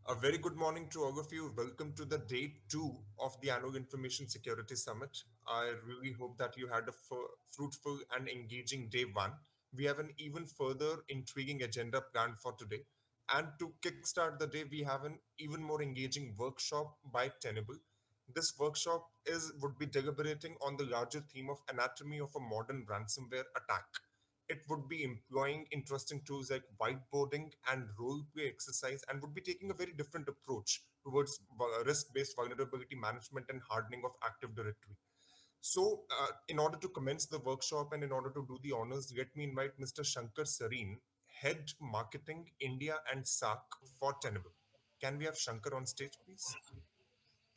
A very good morning to all of you. Welcome to the day two of the Annual Information Security Summit. I really hope that you had a fruitful and engaging day one. We have an even further intriguing agenda planned for today. And to kickstart the day, we have an even more engaging workshop by Tenable. This workshop is would be deliberating on the larger theme of anatomy of a modern ransomware attack. It would be employing interesting tools like whiteboarding and role play exercise and would be taking a very different approach towards risk based vulnerability management and hardening of Active Directory. In order to commence the workshop and in order to do the honors, let me invite Mr. Shankar Sareen, Head Marketing India and SAC for Tenable. Can we have Shankar on stage, please?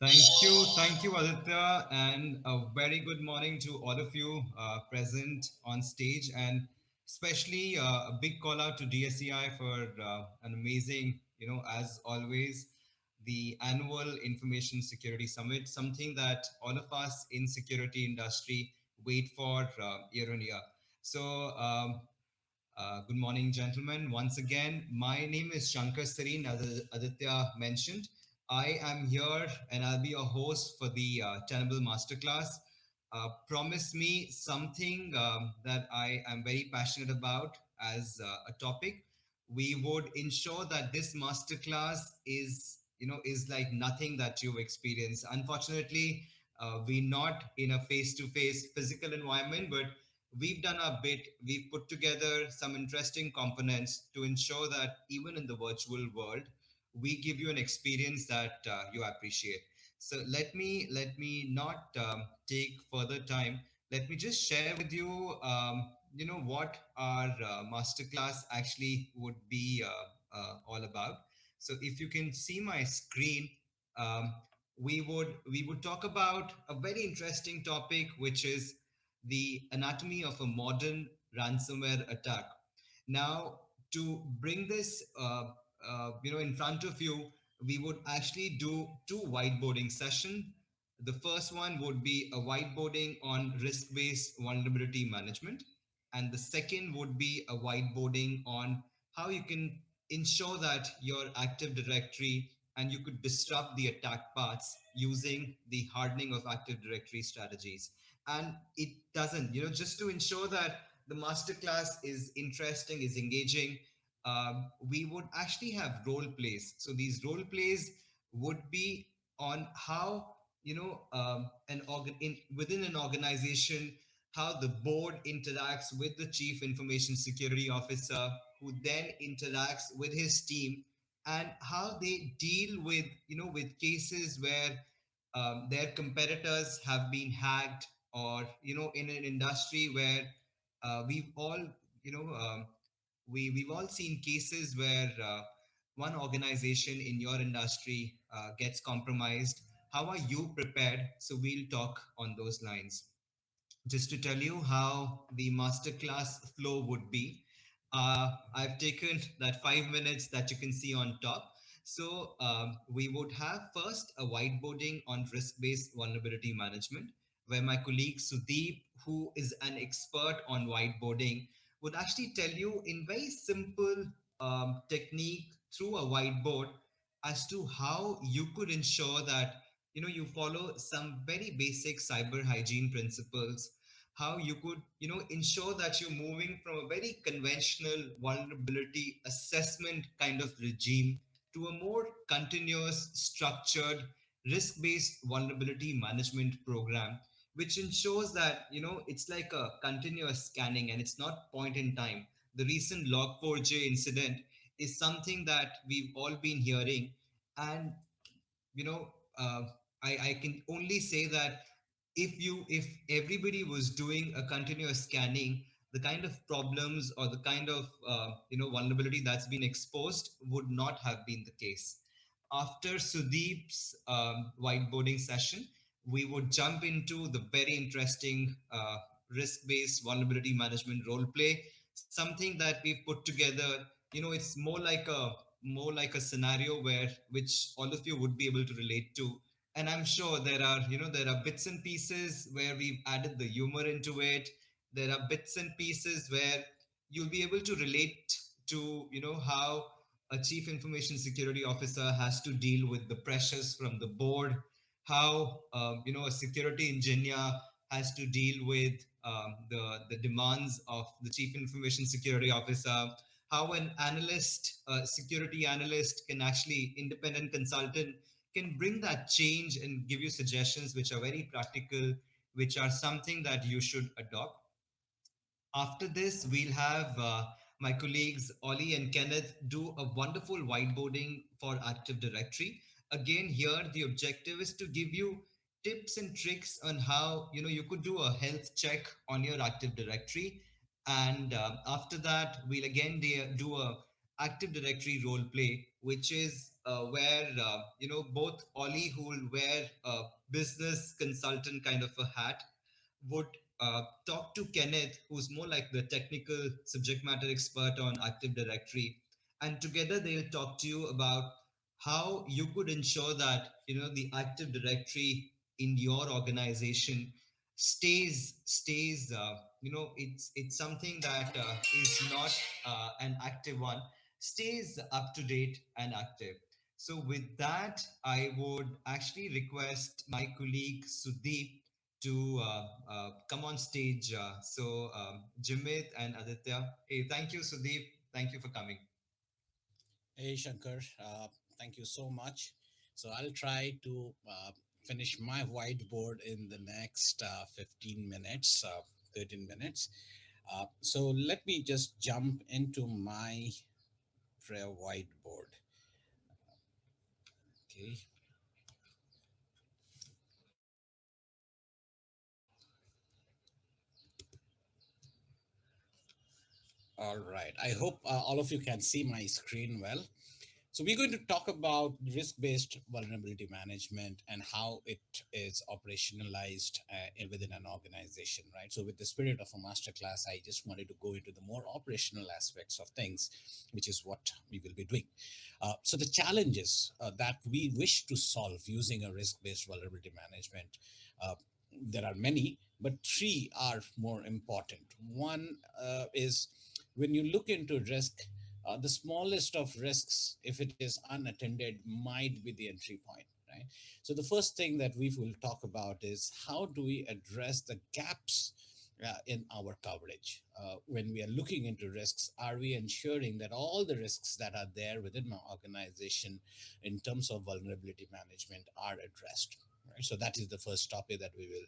Thank you, Aditya, and a very good morning to all of you present on stage, and especially a big call out to DSEI for an amazing, as always, the annual Information Security Summit, something that all of us in security industry wait for year on year. So, good morning, gentlemen. Once again, my name is Shankar Sareen, as Aditya mentioned. I am here and I'll be your host for the Tenable Masterclass. Promise me something that I am very passionate about as a topic. We would ensure that this masterclass is like nothing that you've experienced. Unfortunately, we're not in a face-to-face physical environment, but we've done our bit. We've put together some interesting components to ensure that even in the virtual world, we give you an experience that you appreciate. So let me not take further time. Let me just share with you, what our masterclass actually would be all about. So if you can see my screen, um, we would talk about a very interesting topic, which is the anatomy of a modern ransomware attack. Now, to bring this, in front of you, we would actually do two whiteboarding session. The first one would be a whiteboarding on risk-based vulnerability management, and the second would be a whiteboarding on how you can ensure that your Active Directory and you could disrupt the attack paths using the hardening of Active Directory strategies. And it doesn't, just to ensure that the masterclass is interesting, is engaging, we would actually have role plays. So these role plays would be on how, within an organization, how the board interacts with the chief information security officer, who then interacts with his team, and how they deal with, with cases where their competitors have been hacked, or in an industry where we've all you know we've all seen cases where one organization in your industry gets compromised. How are you prepared? So we'll talk on those lines. Just to tell you how the masterclass flow would be, I've taken that 5 minutes that you can see on top. So we would have first a whiteboarding on risk-based vulnerability management, where my colleague Sudeep, who is an expert on whiteboarding, would actually tell you in very simple technique through a whiteboard as to how you could ensure that you follow some very basic cyber hygiene principles, how you could ensure that you're moving from a very conventional vulnerability assessment kind of regime to a more continuous, structured, risk-based vulnerability management program, which ensures that it's like a continuous scanning and it's not point in time. The recent log4j incident is something that we've all been hearing, and you know uh, I can only say that if everybody was doing a continuous scanning, the kind of problems or the kind of vulnerability that's been exposed would not have been the case. After Sudeep's whiteboarding session, we would jump into the very interesting risk-based vulnerability management role play, something that we've put together. It's more like a scenario where which all of you would be able to relate to. And I'm sure there are bits and pieces where we've added the humor into it. There are bits and pieces where you'll be able to relate to how a chief information security officer has to deal with the pressures from the board, how a security engineer has to deal with the demands of the chief information security officer, how an analyst, security analyst, can actually independent consultant can bring that change and give you suggestions which are very practical, which are something that you should adopt. After this, we'll have my colleagues Ollie and Kenneth do a wonderful whiteboarding for Active Directory. Again, here the objective is to give you tips and tricks on how you could do a health check on your Active Directory. And after that, we'll again do a Active Directory role play, which is where both Ollie, who will wear a business consultant kind of a hat, would talk to Kenneth, who's more like the technical subject matter expert on Active Directory, and together they'll talk to you about how you could ensure that the Active Directory in your organization stays. It's something that is not an active one, stays up to date and active. So with that, I would actually request my colleague Sudeep to come on stage. Jimit and Aditya. Hey, thank you, Sudeep. Thank you for coming. Hey Shankar, thank you so much. So I'll try to finish my whiteboard in the next 15 minutes, 13 minutes. So let me just jump into my prayer whiteboard. Okay. All right. I hope all of you can see my screen well. So we're going to talk about risk-based vulnerability management and how it is operationalized within an organization, right? So with the spirit of a masterclass, I just wanted to go into the more operational aspects of things, which is what we will be doing. So the challenges that we wish to solve using a risk-based vulnerability management, uh, there are many, but three are more important. One is when you look into risk, the smallest of risks, if it is unattended, might be the entry point, right? So the first thing that we will talk about is how do we address the gaps in our coverage when we are looking into risks. Are we ensuring that all the risks that are there within my organization in terms of vulnerability management are addressed, right? So that is the first topic that we will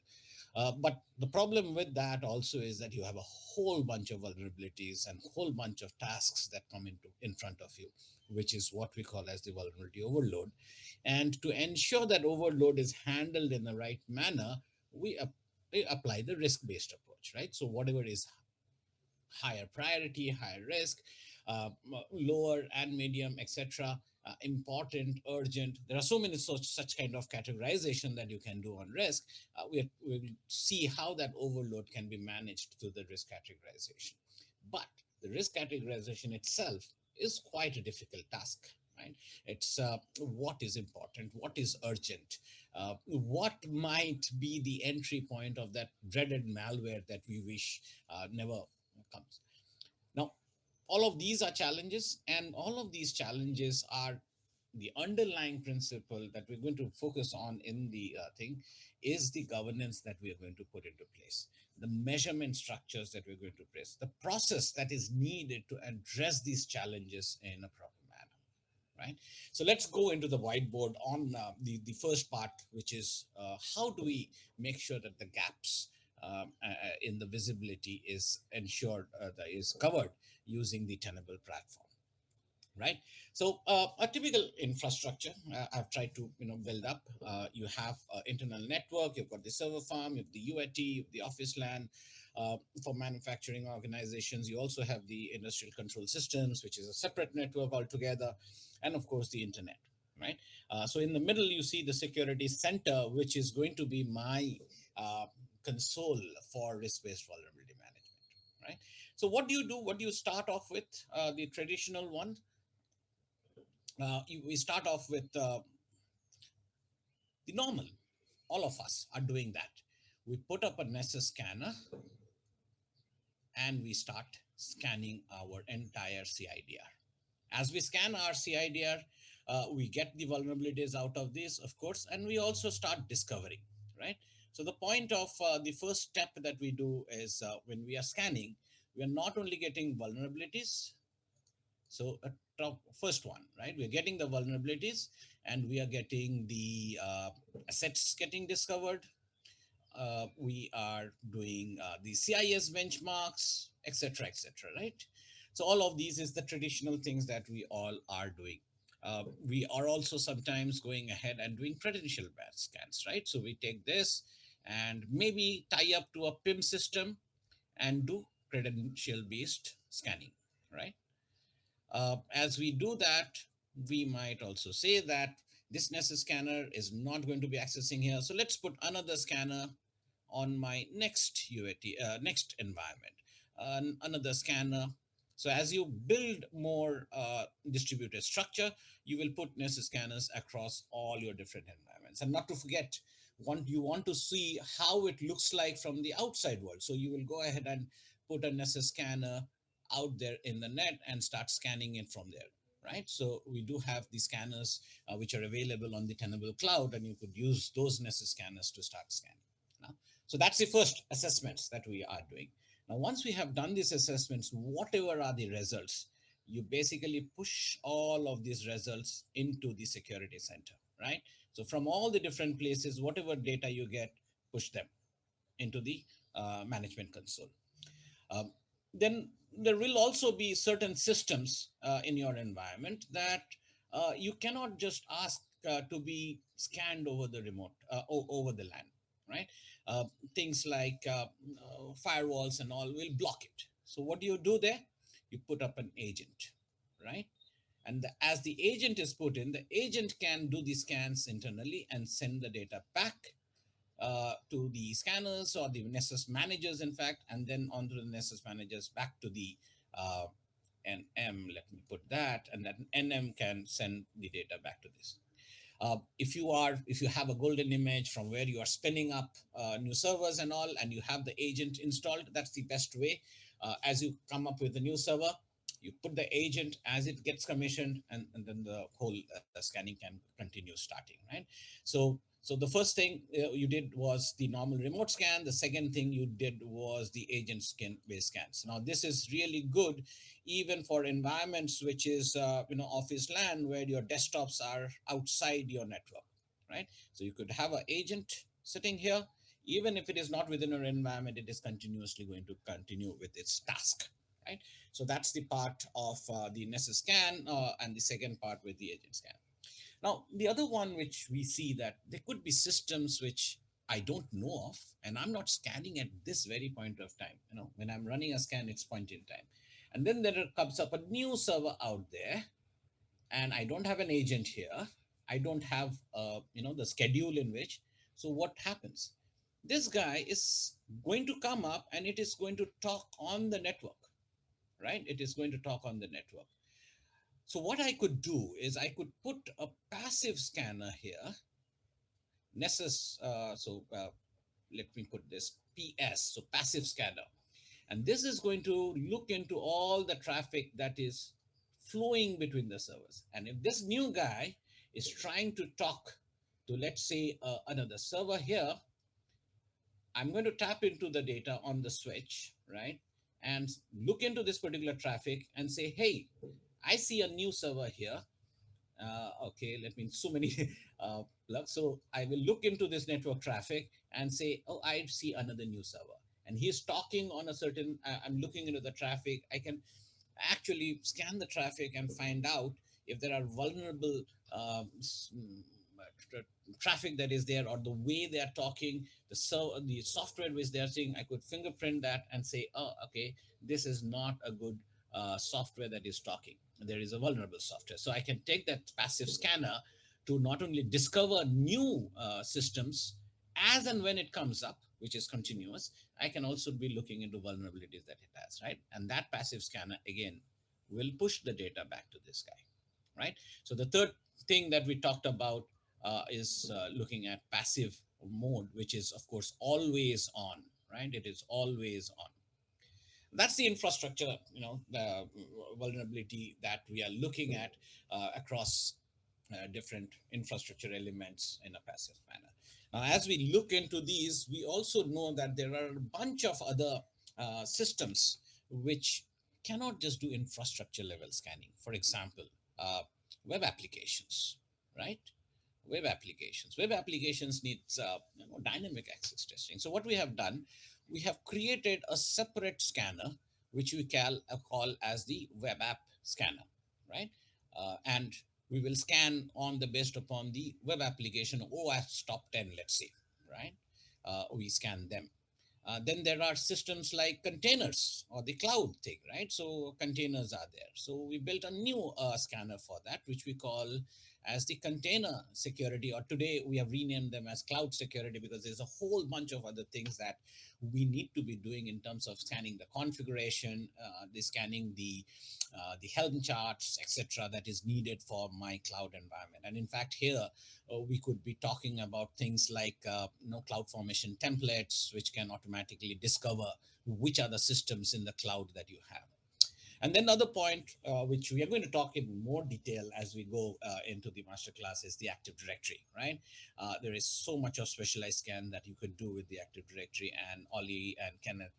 but the problem with that also is that you have a whole bunch of vulnerabilities and whole bunch of tasks that come into in front of you, which is what we call as the vulnerability overload. And to ensure that overload is handled in the right manner, we apply the risk-based approach, right? So whatever is higher priority, higher risk, lower and medium, etc. Important, urgent. There are so many such kind of categorization that you can do on risk. We will see how that overload can be managed through the risk categorization. But the risk categorization itself is quite a difficult task. Right? It's what is important, what is urgent, what might be the entry point of that dreaded malware that we wish never comes. Now, all of these are challenges, and all of these challenges are the underlying principle that we're going to focus on in the thing is the governance that we are going to put into place, the measurement structures that we're going to place, the process that is needed to address these challenges in a proper manner, right? So let's go into the whiteboard on the first part, which is how do we make sure that the gaps in the visibility is ensured, that is covered using the Tenable platform, right? So a typical infrastructure I've tried to build up. You have internal network, you've got the server farm, you have the UAT, you have the office LAN. For manufacturing organizations, you also have the industrial control systems, which is a separate network altogether, and of course the internet, right? So in the middle you see the security center, which is going to be my uh, console for risk-based vulnerability management, right? So what do you do? What do you start off with? The traditional one, we start off with the normal. All of us are doing that. We put up a Nessus scanner and we start scanning our entire CIDR. As we scan our CIDR, we get the vulnerabilities out of this, of course, and we also start discovering, right? So the point of the first step that we do is when we are scanning, we are not only getting vulnerabilities. So a top first one, right? We're getting the vulnerabilities, and we are getting the assets getting discovered. We are doing the CIS benchmarks, etc., etc., right? So all of these is the traditional things that we all are doing. We are also sometimes going ahead and doing credential based scans, right? So we take this and maybe tie up to a PIM system and do credential based scanning, right? As we do that, we might also say that this Nessus scanner is not going to be accessing here. So let's put another scanner on my next UAT, next environment, another scanner. So as you build more distributed structure, you will put Nessus scanners across all your different environments. And not to forget, you want to see how it looks like from the outside world. So you will go ahead and put a Nessus scanner out there in the net and start scanning it from there, right? So we do have the scanners which are available on the Tenable cloud, and you could use those Nessus scanners to start scanning. Now, so that's the first assessments that we are doing. Now, once we have done these assessments, whatever are the results, you basically push all of these results into the security center, right? So from all the different places, whatever data you get, push them into the management console. Um, then there will also be certain systems in your environment that you cannot just ask to be scanned over the remote, over the LAN, right? Uh, Things like firewalls and all will block it. So what do you do there? You put up an agent, right? And as the agent is put in, the agent can do the scans internally and send the data back to the scanners or the Nessus managers, in fact, and then onto the Nessus managers back to the uh, NM. Let me put that, and that NM can send the data back to this. If you have a golden image from where you are spinning up new servers and all, and you have the agent installed, that's the best way. As you come up with a new server, you put the agent as it gets commissioned, and then the whole scanning can continue starting, right? So the first thing you did was the normal remote scan. The second thing you did was the agent scan based scans. Now this is really good even for environments which is office LAN where your desktops are outside your network, right? So you could have an agent sitting here. Even if it is not within your environment, it is continuously going to continue with its task, right? So that's the part of the Nessus scan, and the second part with the agent scan. Now, the other one which we see that there could be systems which I don't know of, and I'm not scanning at this very point of time. When I'm running a scan, it's point in time. And then there comes up a new server out there, and I don't have an agent here. I don't have, the schedule in which. So what happens? This guy is going to come up and it is going to talk on the network, right? It is going to talk on the network. So what I could do is I could put a passive scanner here, Nessus. Let me put this PS, so passive scanner, and this is going to look into all the traffic that is flowing between the servers. And if this new guy is trying to talk to, let's say, another server here, I'm going to tap into the data on the switch, right? And look into this particular traffic and say, hey, I see a new server here. Okay, let me so many plugs. So I will look into this network traffic and say, oh, I see another new server. And he's talking on a certain, I'm looking into the traffic. I can actually scan the traffic and find out if there are vulnerable traffic that is there, or the way they are talking, the software which they are saying. I could fingerprint that and say, oh, okay, this is not a good software that is talking. There is a vulnerable software. So I can take that passive scanner to not only discover new systems as and when it comes up, which is continuous. I can also be looking into vulnerabilities that it has, right? And that passive scanner again will push the data back to this guy, right? So the third thing that we talked about is looking at passive mode, which is of course always on, right? It is always on. That's the infrastructure, the vulnerability that we are looking at across different infrastructure elements in a passive manner. Now, as we look into these, we also know that there are a bunch of other systems which cannot just do infrastructure level scanning. For example, uh, web applications, right? Web applications needs dynamic access testing. So what we have done, we have created a separate scanner which we call as the web app scanner, right? And we will scan on the based upon the web application OS top 10, let's say, right? We scan them. Then there are systems like containers or the cloud thing, right? So containers are there. So we built a new scanner for that, which we call as the container security, or today we have renamed them as cloud security, because there's a whole bunch of other things that we need to be doing in terms of scanning the configuration, the scanning the Helm charts, etc., that is needed for my cloud environment. And in fact, here we could be talking about things like cloud formation templates, which can automatically discover which are the systems in the cloud that you have. And then the other point, which we are going to talk in more detail as we go into the masterclass, is the Active Directory, right? There is so much of specialized scan that you could do with the Active Directory, and Ollie and Kenneth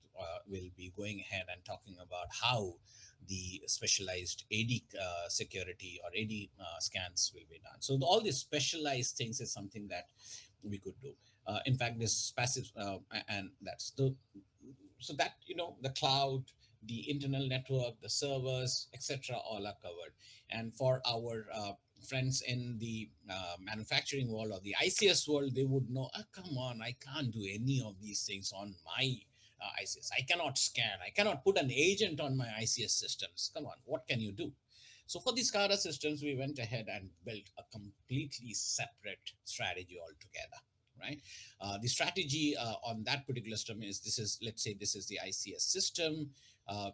will be going ahead and talking about how the specialized AD security or AD scans will be done. So all these specialized things is something that we could do. In fact, this passive, and that's the so that the cloud, the internal network, the servers, etc., all are covered. And for our friends in the manufacturing world or the ICS world, they would know, come on, I can't do any of these things on my ICS. I cannot scan, I cannot put an agent on my ICS systems. Come on, what can you do? So for these SCADA systems, we went ahead and built a completely separate strategy altogether, right? The strategy on that particular system is, this is, let's say this is the ICS system,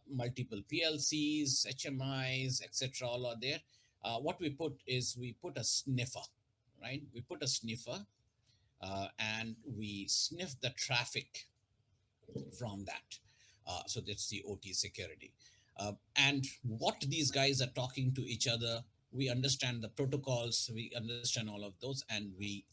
multiple PLCs, HMIs, etc., all are there. What we put is, we put a sniffer, right? We put a sniffer, and we sniff the traffic from that. So that's the OT security. And what these guys are talking to each other, we understand the protocols, we understand all of those, and we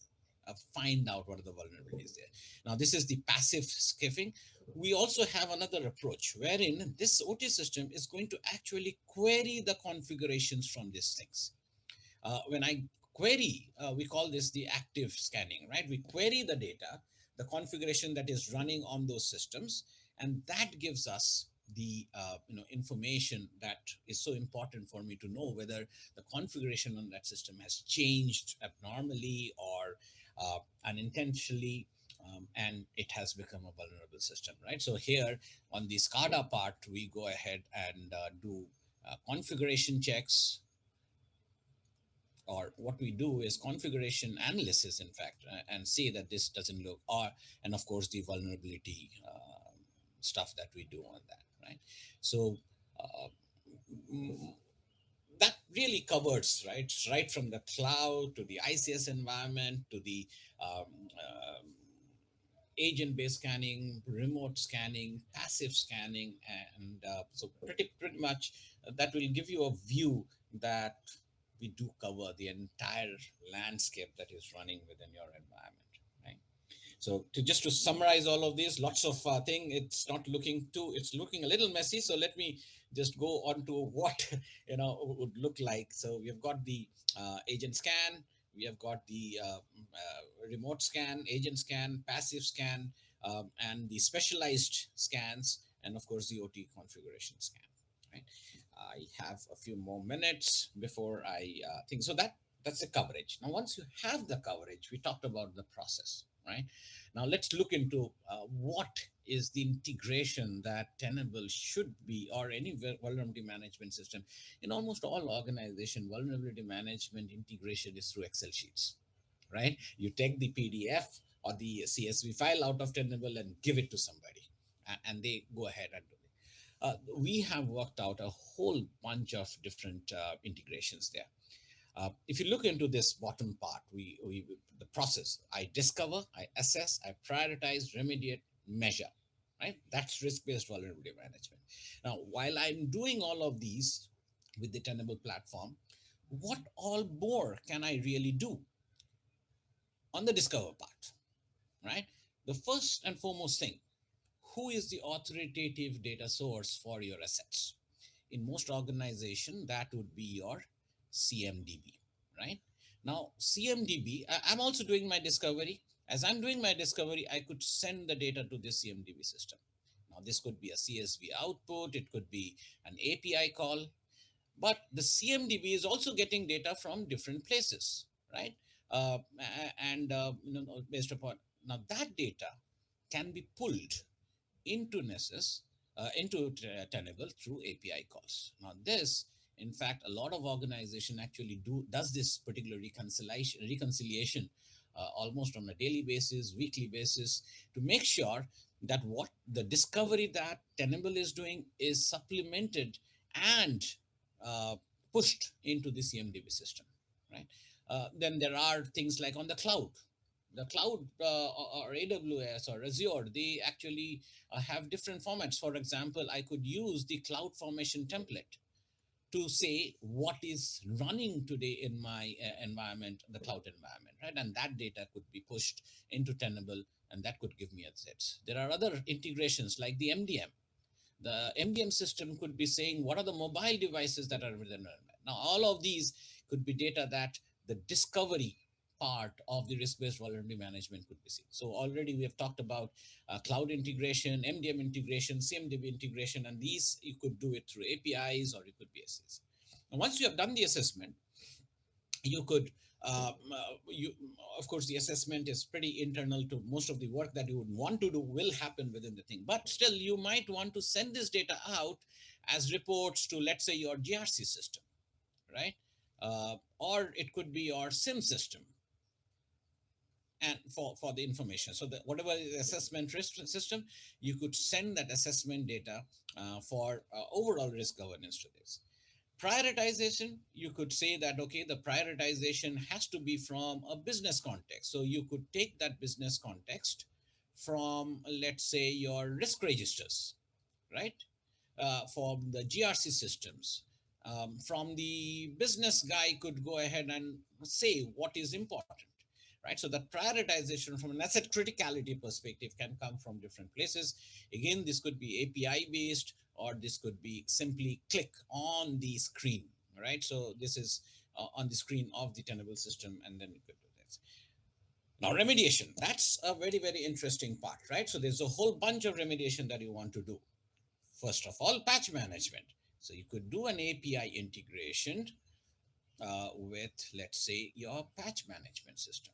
find out what are the vulnerabilities there. Now, this is the passive skiffing. We also have another approach wherein this OT system is going to actually query the configurations from these things. When I query, we call this the active scanning, right? We query the data, the configuration that is running on those systems, and that gives us the information that is so important for me to know whether the configuration on that system has changed abnormally or unintentionally, and it has become a vulnerable system, right? So here on the SCADA part, we go ahead and do configuration checks, or what we do is configuration analysis, in fact, and see that this doesn't look, or and of course the vulnerability stuff that we do on that, right? So uh, mm, that really covers, right from the cloud to the ICS environment to the um, um, agent based scanning, remote scanning, passive scanning, and so pretty much that will give you a view that we do cover the entire landscape that is running within your environment, right? So to summarize all of these, lots of thing. It's looking a little messy. So let me just go on to what would look like. So we've got the agent scan, we have got the remote scan, agent scan, passive scan, and the specialized scans, and of course the OT configuration scan. Right. I have a few more minutes before I think. So that's the coverage. Now, once you have the coverage, we talked about the process, right? Now, let's look into what is the integration that Tenable should be, or any vulnerability management system. In almost all organization, vulnerability management integration is through Excel sheets, right? You take the PDF or the CSV file out of Tenable and give it to somebody, and they go ahead and do it. We have worked out a whole bunch of different integrations there. If you look into this bottom part, we the process: I discover, I assess, I prioritize, remediate, measure. right? That's risk-based vulnerability management. Now, while I'm doing all of these with the Tenable platform, what all more can I really do on the discover part, right? The first and foremost thing, who is the authoritative data source for your assets? In most organization, that would be your CMDB, right? Now, CMDB, I'm also doing my discovery. As I'm doing my discovery, I could send the data to this CMDB system. Now, this could be a CSV output, it could be an API call, but the CMDB is also getting data from different places, right? And based upon now that data can be pulled into Nessus, into Tenable through API calls. Now, this, in fact, a lot of organization actually does this particular reconciliation almost on a daily basis, weekly basis, to make sure that what the discovery that Tenable is doing is supplemented and uh, pushed into the CMDB system, right? Then there are things like on the cloud. The cloud or AWS or Azure, they actually have different formats. For example, I could use the cloud formation template to say what is running today in my environment, the cloud environment, right? And that data could be pushed into Tenable, and that could give me assets. There are other integrations like the MDM. The MDM system could be saying what are the mobile devices that are within it. Now, all of these could be data that the discovery part of the risk-based vulnerability management could be seen. So already we have talked about cloud integration, MDM integration, CMDB integration, and these you could do it through APIs or it could be SSs. And once you have done the assessment, you could you of course the assessment is pretty internal to most of the work that you would want to do will happen within the thing, but still you might want to send this data out as reports to, let's say, your GRC system, right? Or it could be your SIM system, and for the information, so that whatever is assessment risk system, you could send that assessment data for overall risk governance to this. Prioritization, you could say that okay, the prioritization has to be from a business context, so you could take that business context from, let's say, your risk registers, right? From the GRC systems, from the business guy could go ahead and say what is important, right? So that prioritization from an asset criticality perspective can come from different places. Again, this could be API based, or this could be simply click on the screen, right? So this is on the screen of the Tenable system, and then you could do this. Now, remediation, that's a very, very interesting part, right? So there's a whole bunch of remediation that you want to do. First of all, patch management. So you could do an API integration with, let's say, your patch management system.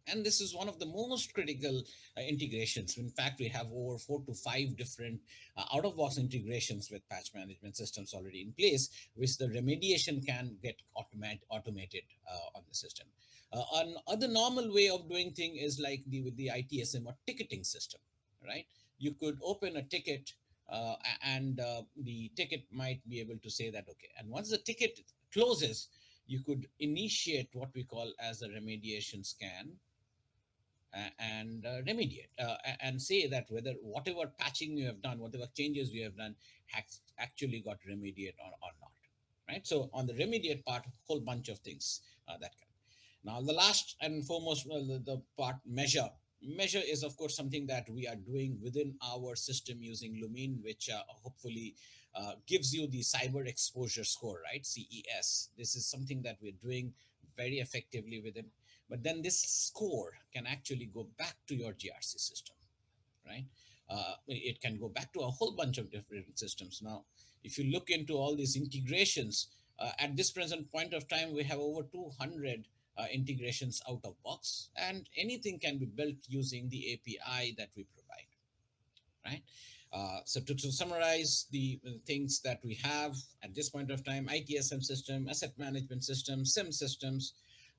And this is one of the most critical integrations. In fact, we have over 4 to 5 different out-of-box integrations with patch management systems already in place, which the remediation can get automated on the system. Another normal way of doing thing is like with the ITSM or ticketing system, right? You could open a ticket, and the ticket might be able to say that okay. And once the ticket closes, you could initiate what we call as a remediation scan and remediate and say that whether whatever patching you have done, whatever changes you have done, has actually got remediate or not, right? So on the remediate part, whole bunch of things that can. Now the last and foremost, the part measure is of course something that we are doing within our system using Lumine, which hopefully gives you the cyber exposure score, right? CES. This is something that we're doing very effectively within. But then this score can actually go back to your GRC system, right? It can go back to a whole bunch of different systems. Now, if you look into all these integrations, at this present point of time, we have over 200 integrations out of box, and anything can be built using the API that we provide, right? So to summarize the things that we have at this point of time: ITSM system, asset management system, SIM systems.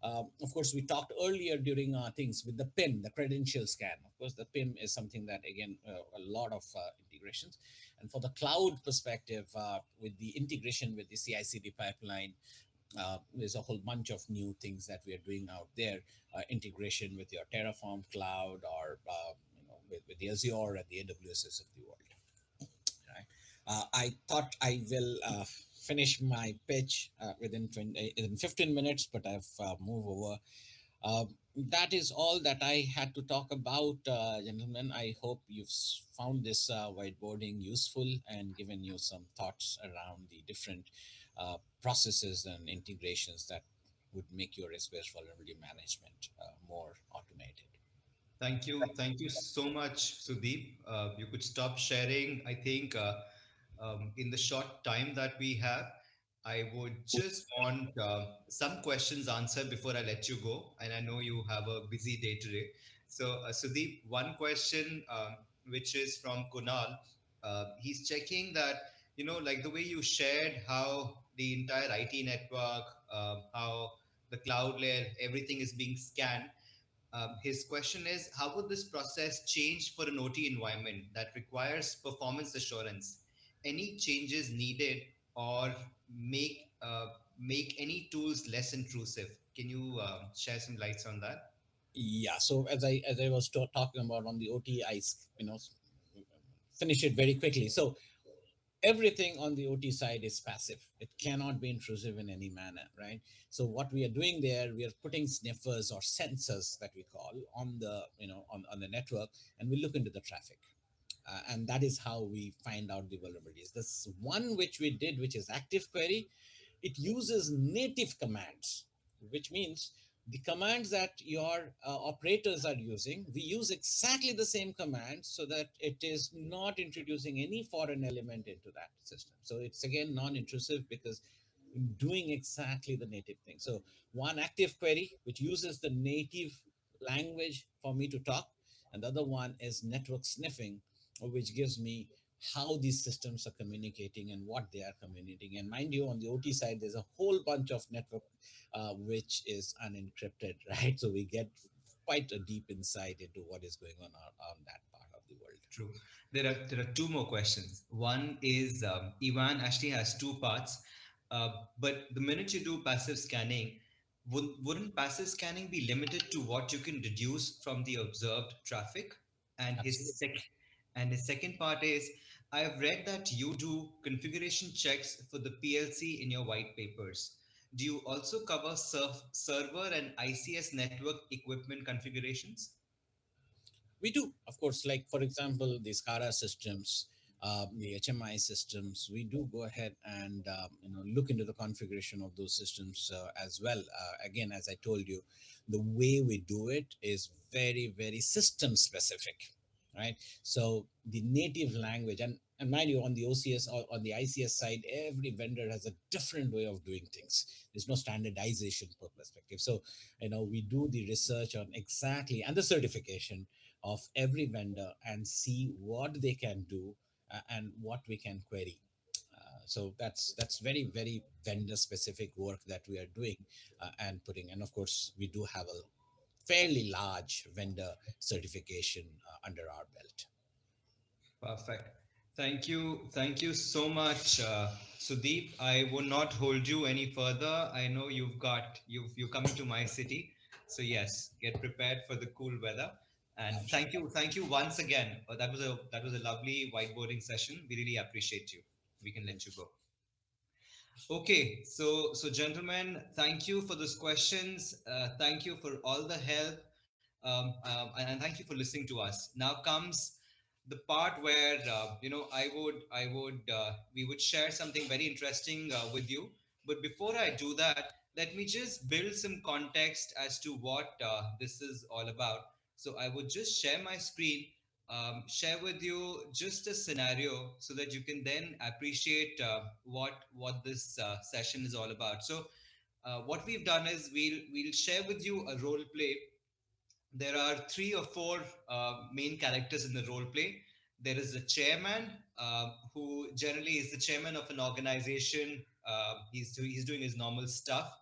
Of course, we talked earlier during things with the PIM, the credential scan. Of course, the PIM is something that, again, a lot of integrations. And for the cloud perspective, with the integration with the CI/CD pipeline, there's a whole bunch of new things that we are doing out there. Integration with your Terraform cloud, or with the Azure and the AWSs of the world. Right? I thought I will finish my pitch in 15 minutes, but I've moved over. That is all that I had to talk about, gentlemen. I hope found this whiteboarding useful and given you some thoughts around the different processes and integrations that would make your risk-based vulnerability management more automated. Thank you so much, Sudeep. You could stop sharing. I think in the short time that we have, I would just want some questions answered before I let you go. And I know you have a busy day today. So, Sudeep, one question which is from Kunal. He's checking that, like the way you shared how the entire IT network, how the cloud layer, everything is being scanned. His question is, how would this process change for an OT environment that requires performance assurance? Any changes needed or make any tools less intrusive? Can you share some lights on that? Yeah. So as I was talking about on the OT, finish it very quickly. So everything on the OT side is passive. It cannot be intrusive in any manner, right? So what we are doing there, we are putting sniffers or sensors that we call on the on the network, and we look into the traffic. And that is how we find out the vulnerabilities. This one which we did, which is active query, it uses native commands, which means the commands that your operators are using, we use exactly the same commands so that it is not introducing any foreign element into that system. So it's again non-intrusive because doing exactly the native thing. So one active query which uses the native language for me to talk, and the other one is network sniffing, which gives me how these systems are communicating and what they are communicating. And mind you, on the OT side, there's a whole bunch of network which is unencrypted, right? So we get quite a deep insight into what is going on that part of the world. True. There are two more questions. One is Ivan actually has two parts, but the minute you do passive scanning, wouldn't passive scanning be limited to what you can deduce from the observed traffic? And Absolutely. his second part is, I have read that you do configuration checks for the PLC in your white papers. Do you also cover server and ICS network equipment configurations? We do, of course, like for example, the SCADA systems, the HMI systems. We do go ahead and look into the configuration of those systems as well. Again, as I told you, the way we do it is very, very system specific, right? So the native language, and mind you, on the OCS or on the ICS side, every vendor has a different way of doing things. There's no standardization per perspective. So we do the research on exactly and the certification of every vendor and see what they can do and what we can query. So that's very, very vendor specific work that we are doing and putting. And of course, we do have a fairly large vendor certification under our belt. Perfect. Thank you. Thank you so much, Sudeep. I will not hold you any further. I know you're coming to my city, so yes, get prepared for the cool weather. And thank you once again. That was a lovely whiteboarding session. We really appreciate you. We can let you go. Okay, so gentlemen, thank you for those questions. Thank you for all the help, and thank you for listening to us. Now comes the part where we would share something very interesting with you. But before I do that, let me just build some context as to what this is all about. So I would just share my screen, share with you just a scenario so that you can then appreciate what this session is all about. So what we've done is we'll share with you a role play. There are three or four main characters in the role play. There is a chairman who generally is the chairman of an organization. He's doing his normal stuff.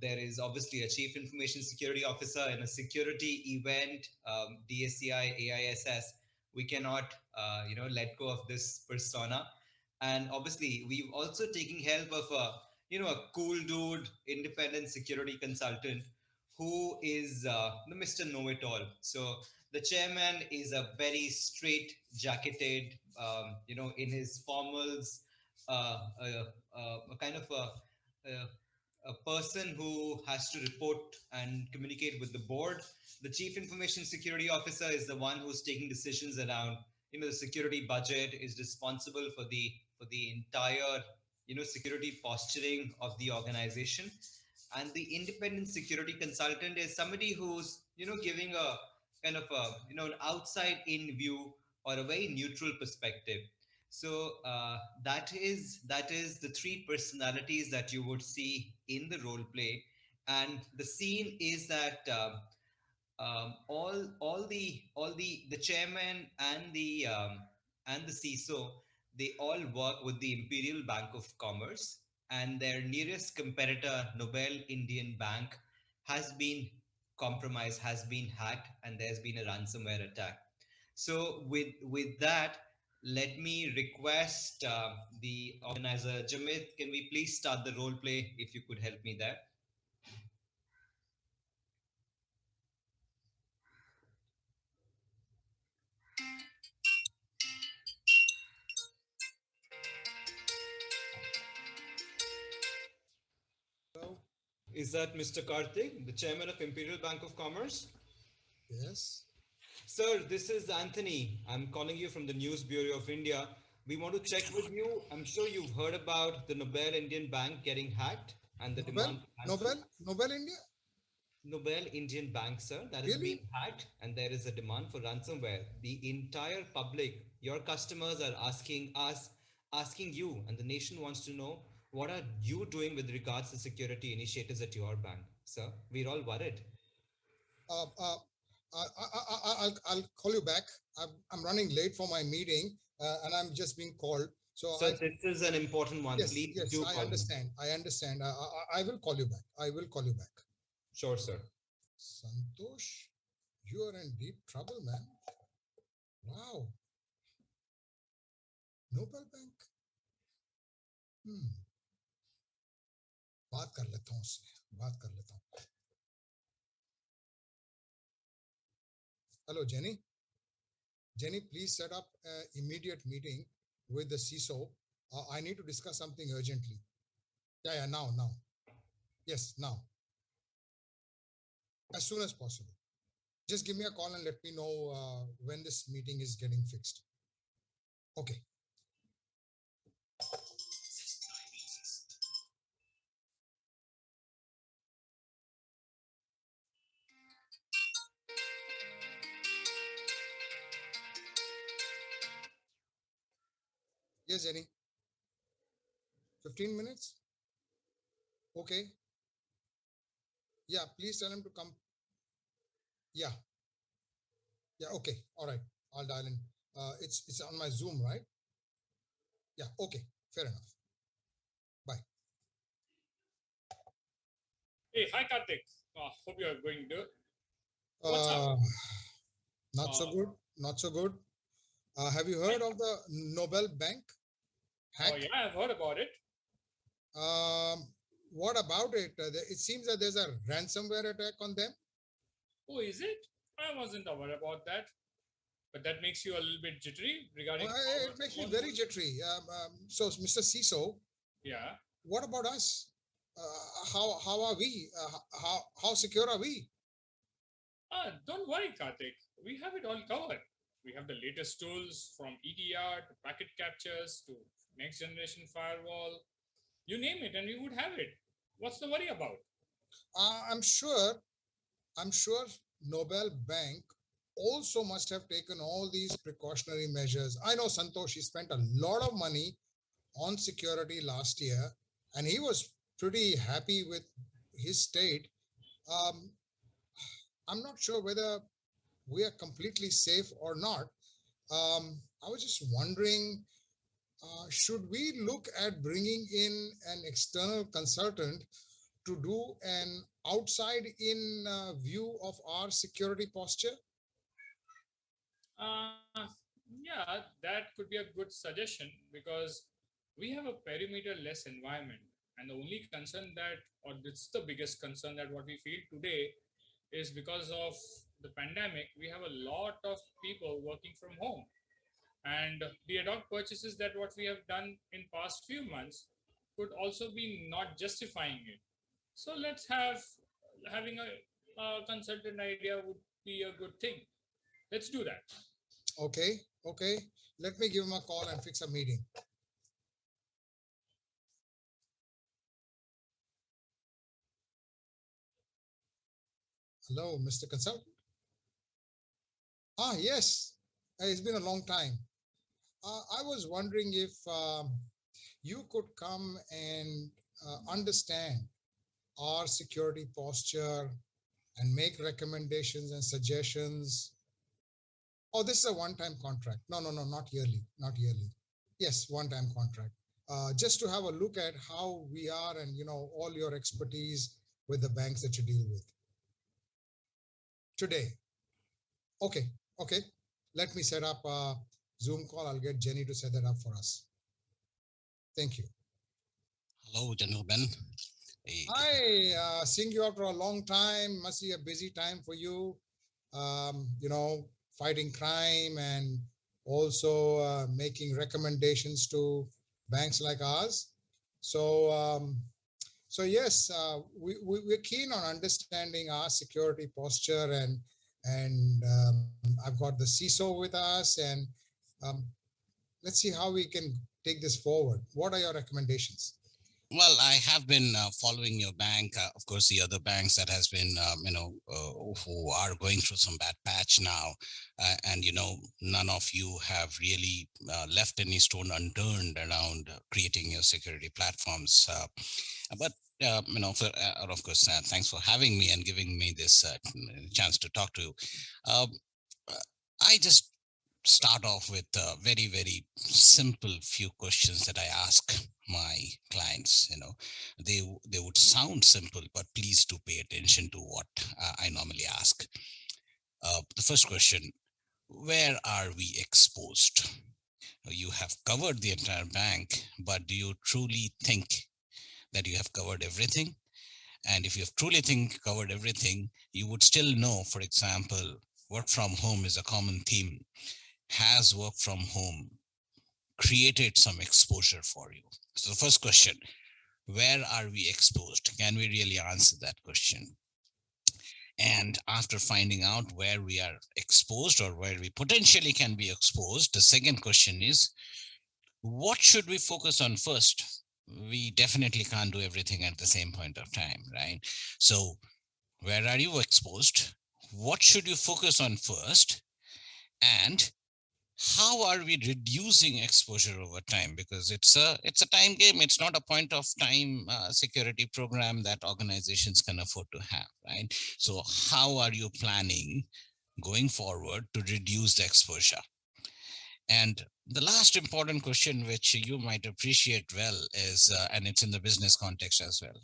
There is obviously a chief information security officer in a security event, DSCI, AISS. We cannot, let go of this persona. And obviously, we've also taken help of a cool dude, independent security consultant who is the Mr. Know It All. So the chairman is a very straight jacketed, in his formals, a kind of a person who has to report and communicate with the board. The chief information security officer is the one who's taking decisions around, the security budget, is responsible for the entire, security posturing of the organization. And the independent security consultant is somebody who's, giving a kind of a, an outside in view or a very neutral perspective. So that is the three personalities that you would see in the role play. And the scene is that all the chairman and the CISO, they all work with the Imperial Bank of Commerce, and their nearest competitor, Nobel Indian Bank, has been compromised, has been hacked, and there's been a ransomware attack. So with that, let me request the organizer, Jamit, can we please start the role play if you could help me there? Hello. Is that Mr. Karthik, the chairman of Imperial Bank of Commerce? Yes. Sir, this is Anthony. I'm calling you from the News Bureau of India. We want to check with you. I'm sure you've heard about the Nobel Indian Bank getting hacked and the Nobel, demand for ransom. Nobel, Nobel India. Nobel Indian Bank, sir, that is being Really? hacked, and there is a demand for ransomware. The entire public, your customers are asking us, asking you, and the nation wants to know what are you doing with regards to security initiatives at your bank, sir? We're all worried. Uh, uh, I'll call you back. I'm running late for my meeting, and I'm just being called. So Sir, this is an important one. yes, Please yes, do I call me. understand. I understand. I will call you back. I will call you back. Sure, sir. Santosh, you are in deep trouble, man. Wow. Nobel Bank. Hmm. बात कर लेता हूँ उससे. बात कर लेता हूँ. Hello, Jenny. Jenny, please set up an immediate meeting with the CISO. I need to discuss something urgently. Yeah, now. Yes, now. As soon as possible. Just give me a call and let me know when this meeting is getting fixed. Okay. Yes, Jenny. 15 minutes? Okay. Yeah, please tell him to come. Yeah. Yeah, okay. All right. I'll dial in. It's on my Zoom, right? Yeah, okay. Fair enough. Bye. Hey, hi Karthik. Hope you are going good. What's up? Not so Uh, good. Not so good. Have you heard of the Nobel Bank hack? oh yeah, I've heard about it. What about it? It seems that there's a ransomware attack on them. Oh, is it? I wasn't aware about that. But that makes you a little bit jittery regarding It makes me very jittery. So, Mr. CISO, Yeah. what about us? How are we? How secure are we? Don't worry, Karthik. We have it all covered. We have the latest tools from EDR to packet captures to next generation firewall. You name it and we would have it. What's the worry about? I'm sure. Nobel Bank also must have taken all these precautionary measures. I know Santosh, he spent a lot of money on security last year, and he was pretty happy with his state. Um, I'm not sure whether we are completely safe or not. I was just wondering, should we look at bringing in an external consultant to do an outside in view of our security posture? Uh, yeah, that could be a good suggestion because we have a perimeter less environment. And the only concern that, or it's the biggest concern that what we feel today is because of the pandemic, we have a lot of people working from home, and the ad hoc purchases that what we have done in past few months could also be not justifying it. So let's have having a consultant idea would be a good thing. Let's do that. Okay, okay. Let me give him a call and fix a meeting. Hello, Mr. Consultant. Ah, yes. It's been a long time. I was wondering if you could come and understand our security posture and make recommendations and suggestions. Oh, this is a one-time contract. No, no, no, not yearly, not yearly. Yes, one-time contract. Just to have a look at how we are and, all your expertise with the banks that you deal with. Today. Okay, okay. Let me set up a Zoom call. I'll get Jenny to set that up for us. Thank you. Hello, gentlemen. Hey. Hi, seeing you after a long time. Must be a busy time for you. Fighting crime and also making recommendations to banks like ours. So yes, we're keen on understanding our security posture, and I've got the CISO with us, and um, let's see how we can take this forward. What are your recommendations? Well, I have been following your bank, of course, the other banks that has been, who are going through some bad patch now, and none of you have really left any stone unturned around creating your security platforms. But of course, thanks for having me and giving me this chance to talk to you. Um, I just start off with a very, very simple few questions that I ask my clients. They would sound simple, but please do pay attention to what I normally ask. The first question: where are we exposed? You have covered the entire bank, but do you truly think that you have covered everything? And if you have truly covered everything, you would still know, for example, work from home is a common theme. Has work from home created some exposure for you? So the first question: where are we exposed? Can we really answer that question? And after finding out where we are exposed or where we potentially can be exposed, the second question is, what should we focus on first? We definitely can't do everything at the same point of time, right? So where are you exposed? What should you focus on first? And how are we reducing exposure over time? Because it's a time game. It's not a point of time security program that organizations can afford to have, right? So how are you planning going forward to reduce the exposure? And the last important question, which you might appreciate well, is and it's in the business context as well: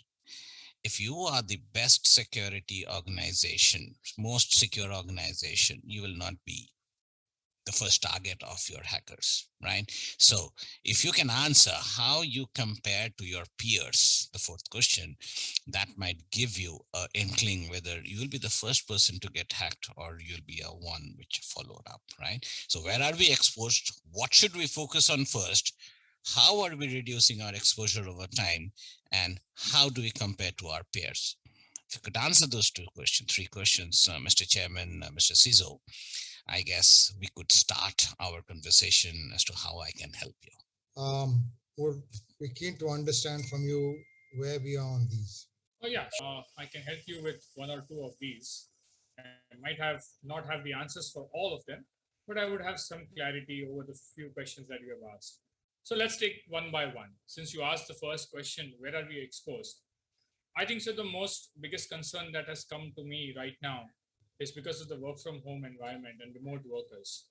if you are the best security organization, most secure organization, you will not be the first target of your hackers, right? So if you can answer how you compare to your peers, the fourth question, that might give you an inkling whether you will be the first person to get hacked or you'll be a one which followed up, right? So where are we exposed? What should we focus on first? How are we reducing our exposure over time? And how do we compare to our peers? If you could answer those three questions, Mr. Chairman, Mr. CISO, I guess we could start our conversation as to how I can help you. We're keen to understand from you where we are on these. Oh yeah, I can help you with one or two of these. I might have not have the answers for all of them, but I would have some clarity over the few questions that you have asked. So let's take one by one. Since you asked the first question, where are we exposed? I think so. The most biggest concern that has come to me right now is because of the work from home environment and remote workers.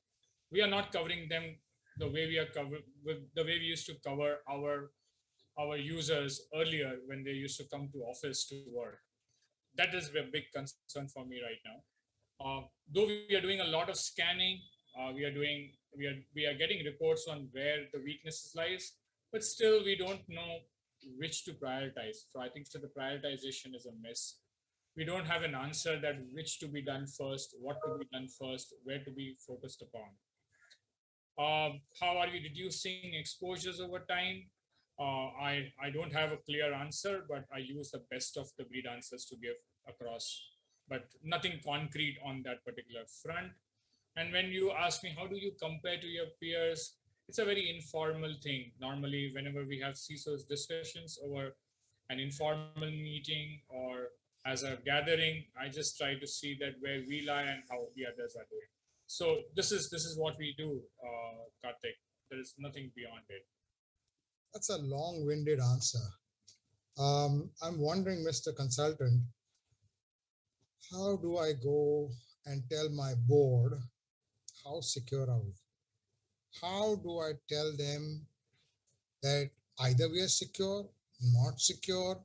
We are not covering them the way we are covered with the way we used to cover our users earlier when they used to come to office to work. That is a big concern for me right now. Though we are doing a lot of scanning, we are getting reports on where the weaknesses lies, but still we don't know which to prioritize. So I think so the prioritization is a miss. we don't have an answer that which to be done first, what to be done first, where to be focused upon. How are we reducing exposures over time? I don't have a clear answer, but I use the best of the breed answers to give across, but nothing concrete on that particular front. And when you ask me, how do you compare to your peers? It's a very informal thing. Normally, whenever we have CISO's discussions over an informal meeting or as a gathering, I just try to see that where we lie and how the others are doing. So this is what we do, Karthik. There is nothing beyond it. That's a long-winded answer. I'm wondering, Mr. Consultant, how do I go and tell my board how secure are we? How do I tell them that either we are secure, not secure,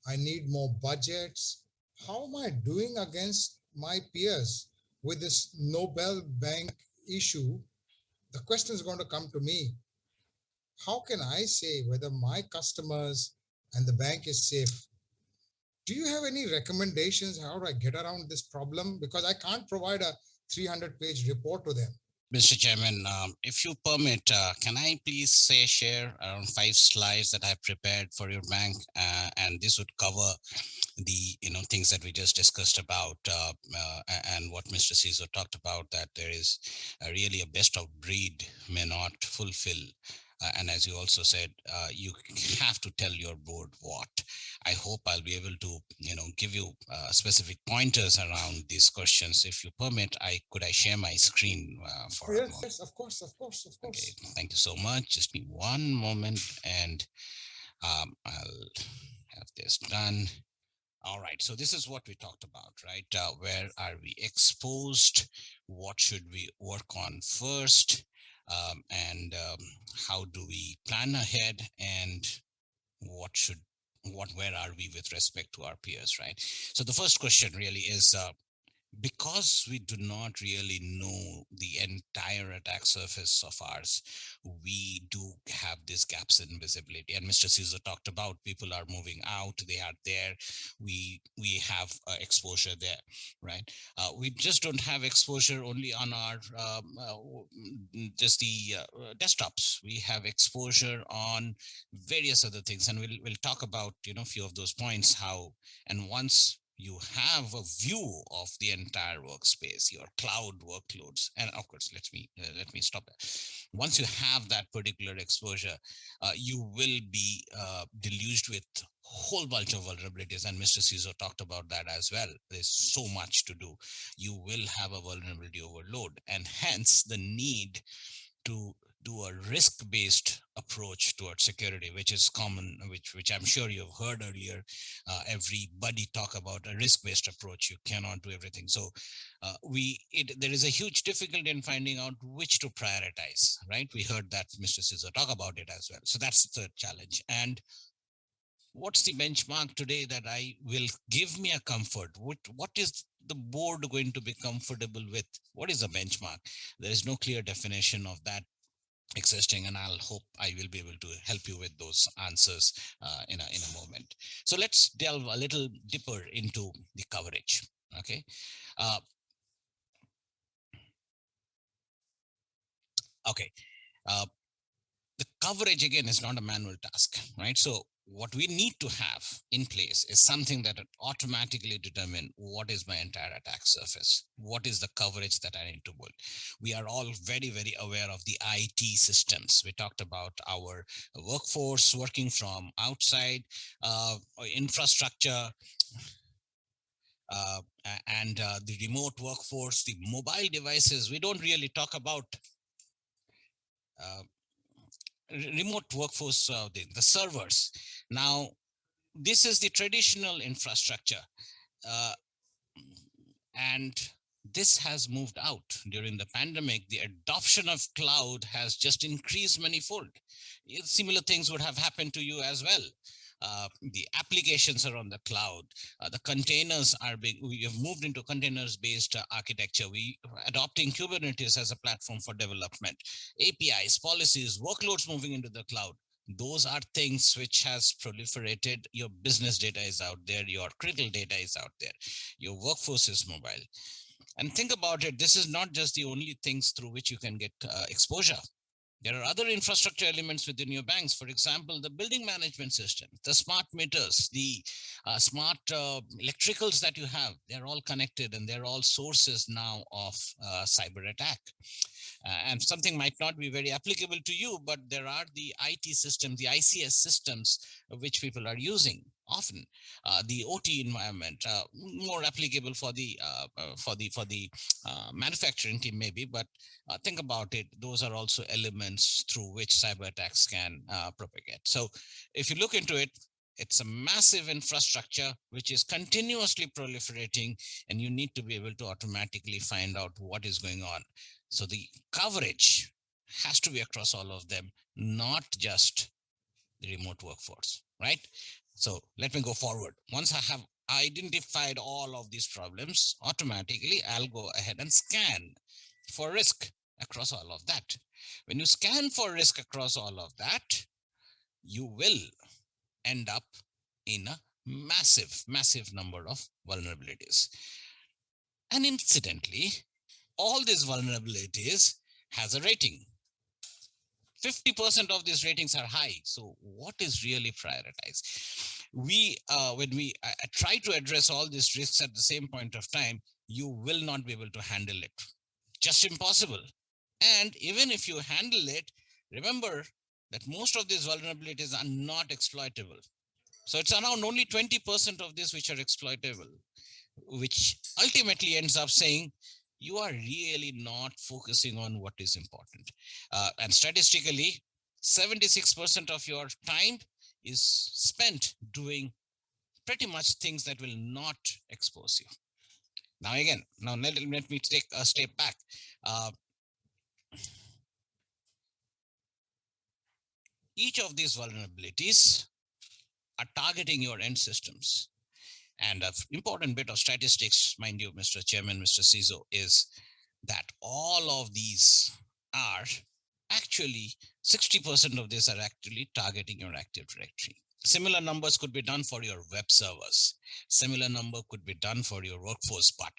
I need more budgets? How am I doing against my peers with this Nobel Bank issue? The question is going to come to me. How can I say whether my customers and the bank is safe? Do you have any recommendations how do I get around this problem? Because I can't provide a 300-page report to them. Mr. Chairman, if you permit, can I please share around 5 slides that I prepared for your bank, and this would cover the things that we just discussed about, and what Mr. Caesar talked about, that there is really a best of breed may not fulfill. And as you also said, you have to tell your board what. I hope I'll be able to, give you specific pointers around these questions. If you permit, I share my screen for a moment. Yes, of course, of course, of course. Okay, thank you so much. Just be one moment, and I'll have this done. All right, so this is what we talked about, right? Where are we exposed? What should we work on first? And how do we plan ahead? And where are we with respect to our peers, right? So the first question really is, because we do not really know the entire attack surface of ours, we do have these gaps in visibility. And Mr. Caesar talked about people are moving out, they are there, we have exposure there, right? We just don't have exposure only on our just the desktops. We have exposure on various other things, and we'll talk about a few of those points, how, and once you have a view of the entire workspace, your cloud workloads, and of course, let me stop there. Once you have that particular exposure, you will be deluged with a whole bunch of vulnerabilities, and Mr. Caesar talked about that as well. There's so much to do. You will have a vulnerability overload, and hence the need to do a risk-based approach towards security, which is common, which I'm sure you've heard earlier. Everybody talk about a risk-based approach. You cannot do everything. So there is a huge difficulty in finding out which to prioritize, right? We heard that Mr. Caesar talk about it as well. So that's the challenge. And what's the benchmark today that I will give me a comfort? What is the board going to be comfortable with? What is a benchmark? There is no clear definition of that existing, and I'll hope I will be able to help you with those answers in a moment. So let's delve a little deeper into the coverage. Okay. Okay. The coverage again is not a manual task, right? So what we need to have in place is something that automatically determine what is my entire attack surface, what is the coverage that I need to build. We are all very, very aware of the IT systems. We talked about our workforce working from outside, infrastructure, and the remote workforce, the mobile devices. We don't really talk about remote workforce, the servers. Now, this is the traditional infrastructure, and this has moved out during the pandemic. The adoption of cloud has just increased manifold. Similar things would have happened to you as well. The applications are on the cloud. The containers are big. We have moved into containers-based architecture. We are adopting Kubernetes as a platform for development. APIs, policies, workloads moving into the cloud. Those are things which has proliferated. Your business data is out there, your critical data is out there, your workforce is mobile. And think about it, this is not just the only things through which you can get exposure. There are other infrastructure elements within your banks. For example, the building management system, the smart meters, the smart electricals that you have, they're all connected and they're all sources now of cyber attack. And something might not be very applicable to you, but there are the IT systems, the ICS systems, which people are using often. The OT environment, more applicable for the manufacturing team maybe, but think about it, those are also elements through which cyber attacks can propagate. So if you look into it, it's a massive infrastructure which is continuously proliferating, and you need to be able to automatically find out what is going on. So the coverage has to be across all of them, not just the remote workforce, right? So let me go forward. Once I have identified all of these problems, automatically I'll go ahead and scan for risk across all of that. When you scan for risk across all of that, you will end up in a massive number of vulnerabilities. And incidentally, all these vulnerabilities has a rating. 50% of these ratings are high. So what is really prioritized? When we try to address all these risks at the same point of time, you will not be able to handle it. Just impossible. And even if you handle it, remember that most of these vulnerabilities are not exploitable. So it's around only 20% of this which are exploitable, which ultimately ends up saying you are really not focusing on what is important. And statistically, 76% of your time is spent doing pretty much things that will not expose you. Now, again, let me take a step back. Each of these vulnerabilities are targeting your end systems. And an important bit of statistics, mind you, Mr. Chairman, Mr. CISO, is that all of these are actually 60% of these are actually targeting your Active Directory. Similar numbers could be done for your web servers. Similar number could be done for your workforce, but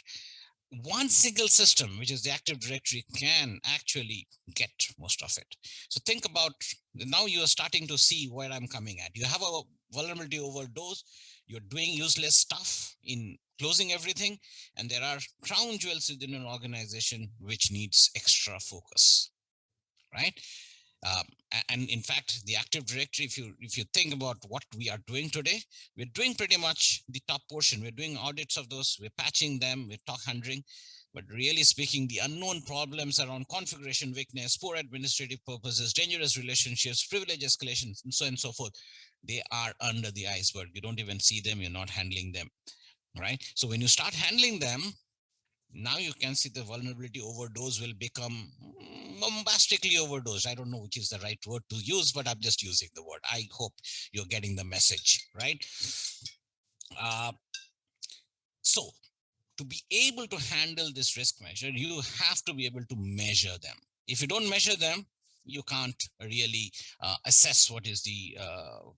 one single system, which is the Active Directory, can actually get most of it. So think about, now you are starting to see where I'm coming at. You have a vulnerability overdose, you're doing useless stuff in closing everything, and there are crown jewels within an organization which needs extra focus, right? And in fact, the Active Directory, if you think about what we are doing today, we're doing pretty much the top portion. We're doing audits of those, we're patching them, we're talk hundring. But really speaking, the unknown problems around configuration weakness, poor administrative purposes, dangerous relationships, privilege escalations, and so on and so forth, they are under the iceberg. You don't even see them, you're not handling them, right? So when you start handling them, now you can see the vulnerability overdose will become bombastically overdosed. I don't know which is the right word to use, but I'm just using the word. I hope you're getting the message, right? So to be able to handle this risk measure, you have to be able to measure them. If you don't measure them, you can't really assess what is the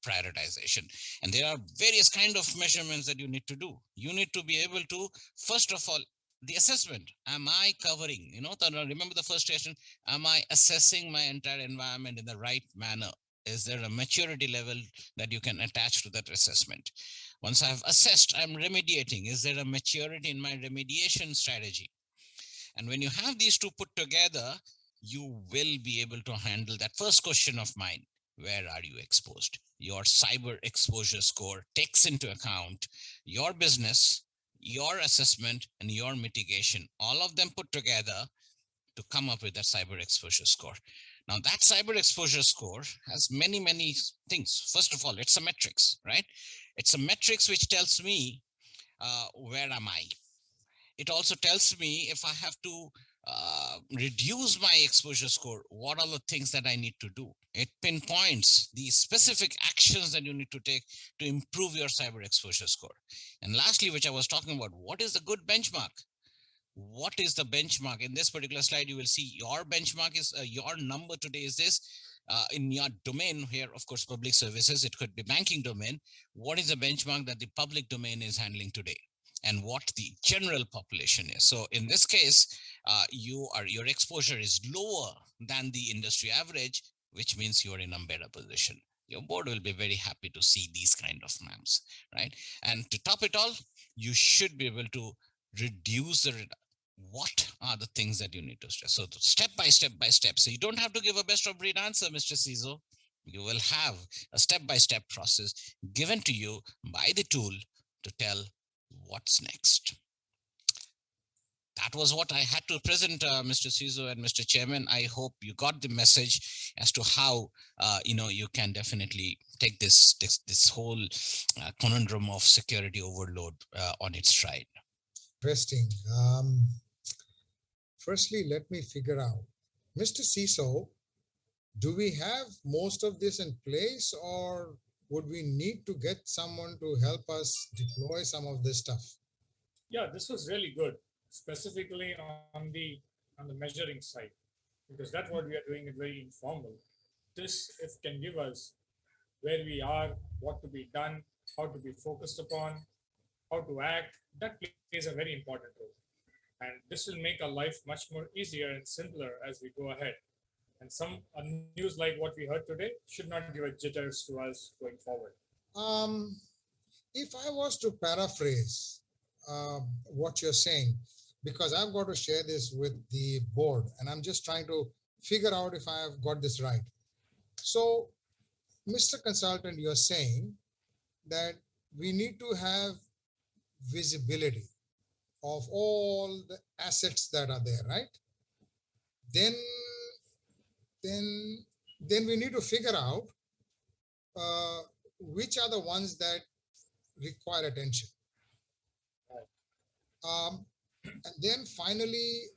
prioritization. And there are various kind of measurements that you need to do. You need to be able to, first of all, the assessment. Am I covering, remember the first question, am I assessing my entire environment in the right manner? Is there a maturity level that you can attach to that assessment? Once I've assessed, I'm remediating. Is there a maturity in my remediation strategy? And when you have these two put together, you will be able to handle that first question of mine. Where are you exposed? Your cyber exposure score takes into account your business, your assessment, and your mitigation, all of them put together to come up with that cyber exposure score. Now, that cyber exposure score has many things. First of all, it's a metrics, right? It's a metrics which tells me where am I. It also tells me if I have to reduce my exposure score, what are the things that I need to do. It pinpoints the specific actions that you need to take to improve your cyber exposure score. And lastly, which I was talking about, what is the good benchmark? What is the benchmark? In this particular slide, you will see your benchmark is your number today is this. in your domain here, of course, public services, it could be banking domain. What is the benchmark that the public domain is handling today? And what the general population is. So in this case, your exposure is lower than the industry average, which means you are in a better position. Your board will be very happy to see these kind of maps, right? And to top it all, you should be able to reduce the what are the things that you need to stress. So step by step by step. So you don't have to give a best of breed answer, Mr. Ciso. You will have a step by step process given to you by the tool to tell what's next. That was what I had to present, Mr. Ciso and Mr. Chairman. I hope you got the message as to how you can definitely take this whole conundrum of security overload on its stride. Interesting. Firstly, let me figure out, Mr. CISO, do we have most of this in place, or would we need to get someone to help us deploy some of this stuff? Yeah, this was really good, specifically on the measuring side, because that's what we are doing it very informal. This if can give us where we are, what to be done, how to be focused upon, how to act. That plays a very important role. And this will make our life much more easier and simpler as we go ahead. And some news like what we heard today should not give a jitters to us going forward. If I was to paraphrase what you're saying, because I've got to share this with the board and I'm just trying to figure out if I have got this right. So, Mr. Consultant, you're saying that we need to have visibility of all the assets that are there, right? Then we need to figure out which are the ones that require attention. And then finally,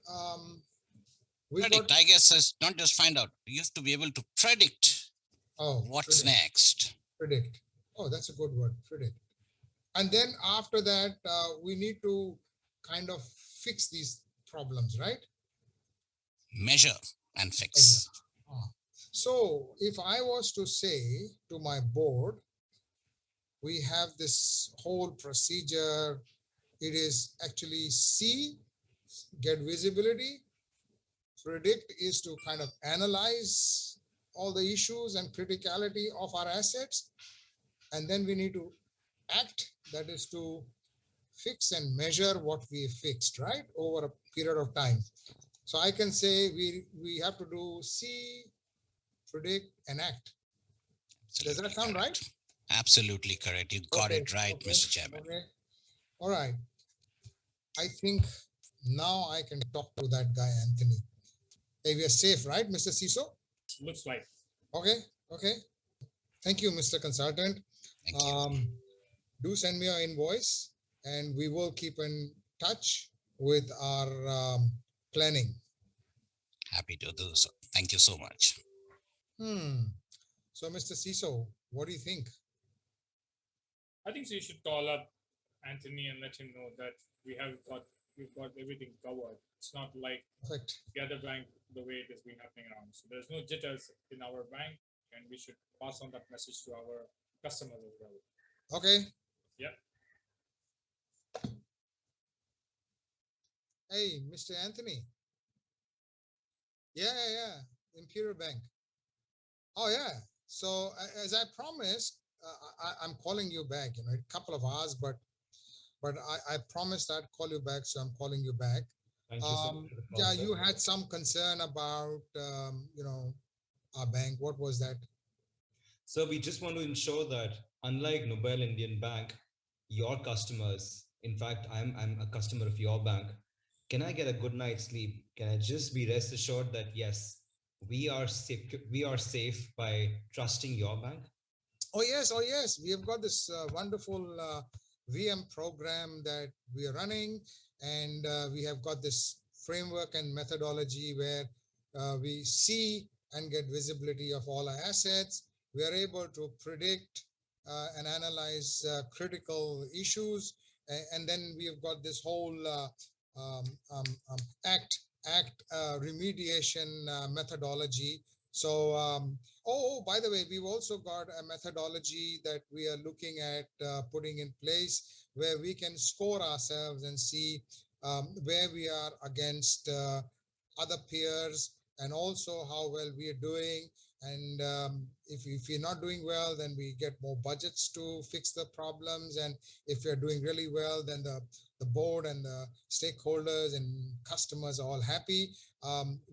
predict. I guess it's not just find out. You have to be able to predict what's next. Predict. Oh, that's a good word. Predict. And then after that, we need to kind of fix these problems, right? Measure and fix. So if I was to say to my board, we have this whole procedure. It is actually see, get visibility. Predict is to kind of analyze all the issues and criticality of our assets. And then we need to act, that is to fix and measure what we fixed, right, over a period of time. So I can say we have to do see, predict, and act. Absolutely. Does that sound right? Absolutely correct. You got it right, Mr. Chairman. Okay. All right. I think now I can talk to that guy, Anthony. Hey, we are safe, right, Mr. CISO? Looks like. Okay. Thank you, Mr. Consultant. Thank you. Do send me your invoice and we will keep in touch with our planning. Happy to do so. Thank you so much. So, Mr. CISO, what do you think? I think so you should call up Anthony and let him know that we've got everything covered. It's not like the other bank, the way it has been happening around. So there's no jitters in our bank, and we should pass on that message to our customers as well. Okay. Yeah. Hey, Mr. Anthony. Yeah. Imperial Bank. Oh, yeah. So as I promised, I'm calling you back, a couple of hours, but I promised I'd call you back, so I'm calling you back. Thank you so much. Yeah, you had some concern about, our bank. What was that? So we just want to ensure that unlike Nobel Indian Bank, your customers, in fact, I'm a customer of your bank. Can I get a good night's sleep? Can I just be rest assured that yes, we are safe by trusting your bank? Oh yes. We have got this wonderful VM program that we are running, and we have got this framework and methodology where we see and get visibility of all our assets. We are able to predict and analyze critical issues, and then we have got this whole act remediation methodology. So By the way, we've also got a methodology that we are looking at putting in place where we can score ourselves and see where we are against other peers and also how well we are doing. And if you're not doing well, then we get more budgets to fix the problems. And if you're doing really well, then the board and the stakeholders and customers are all happy.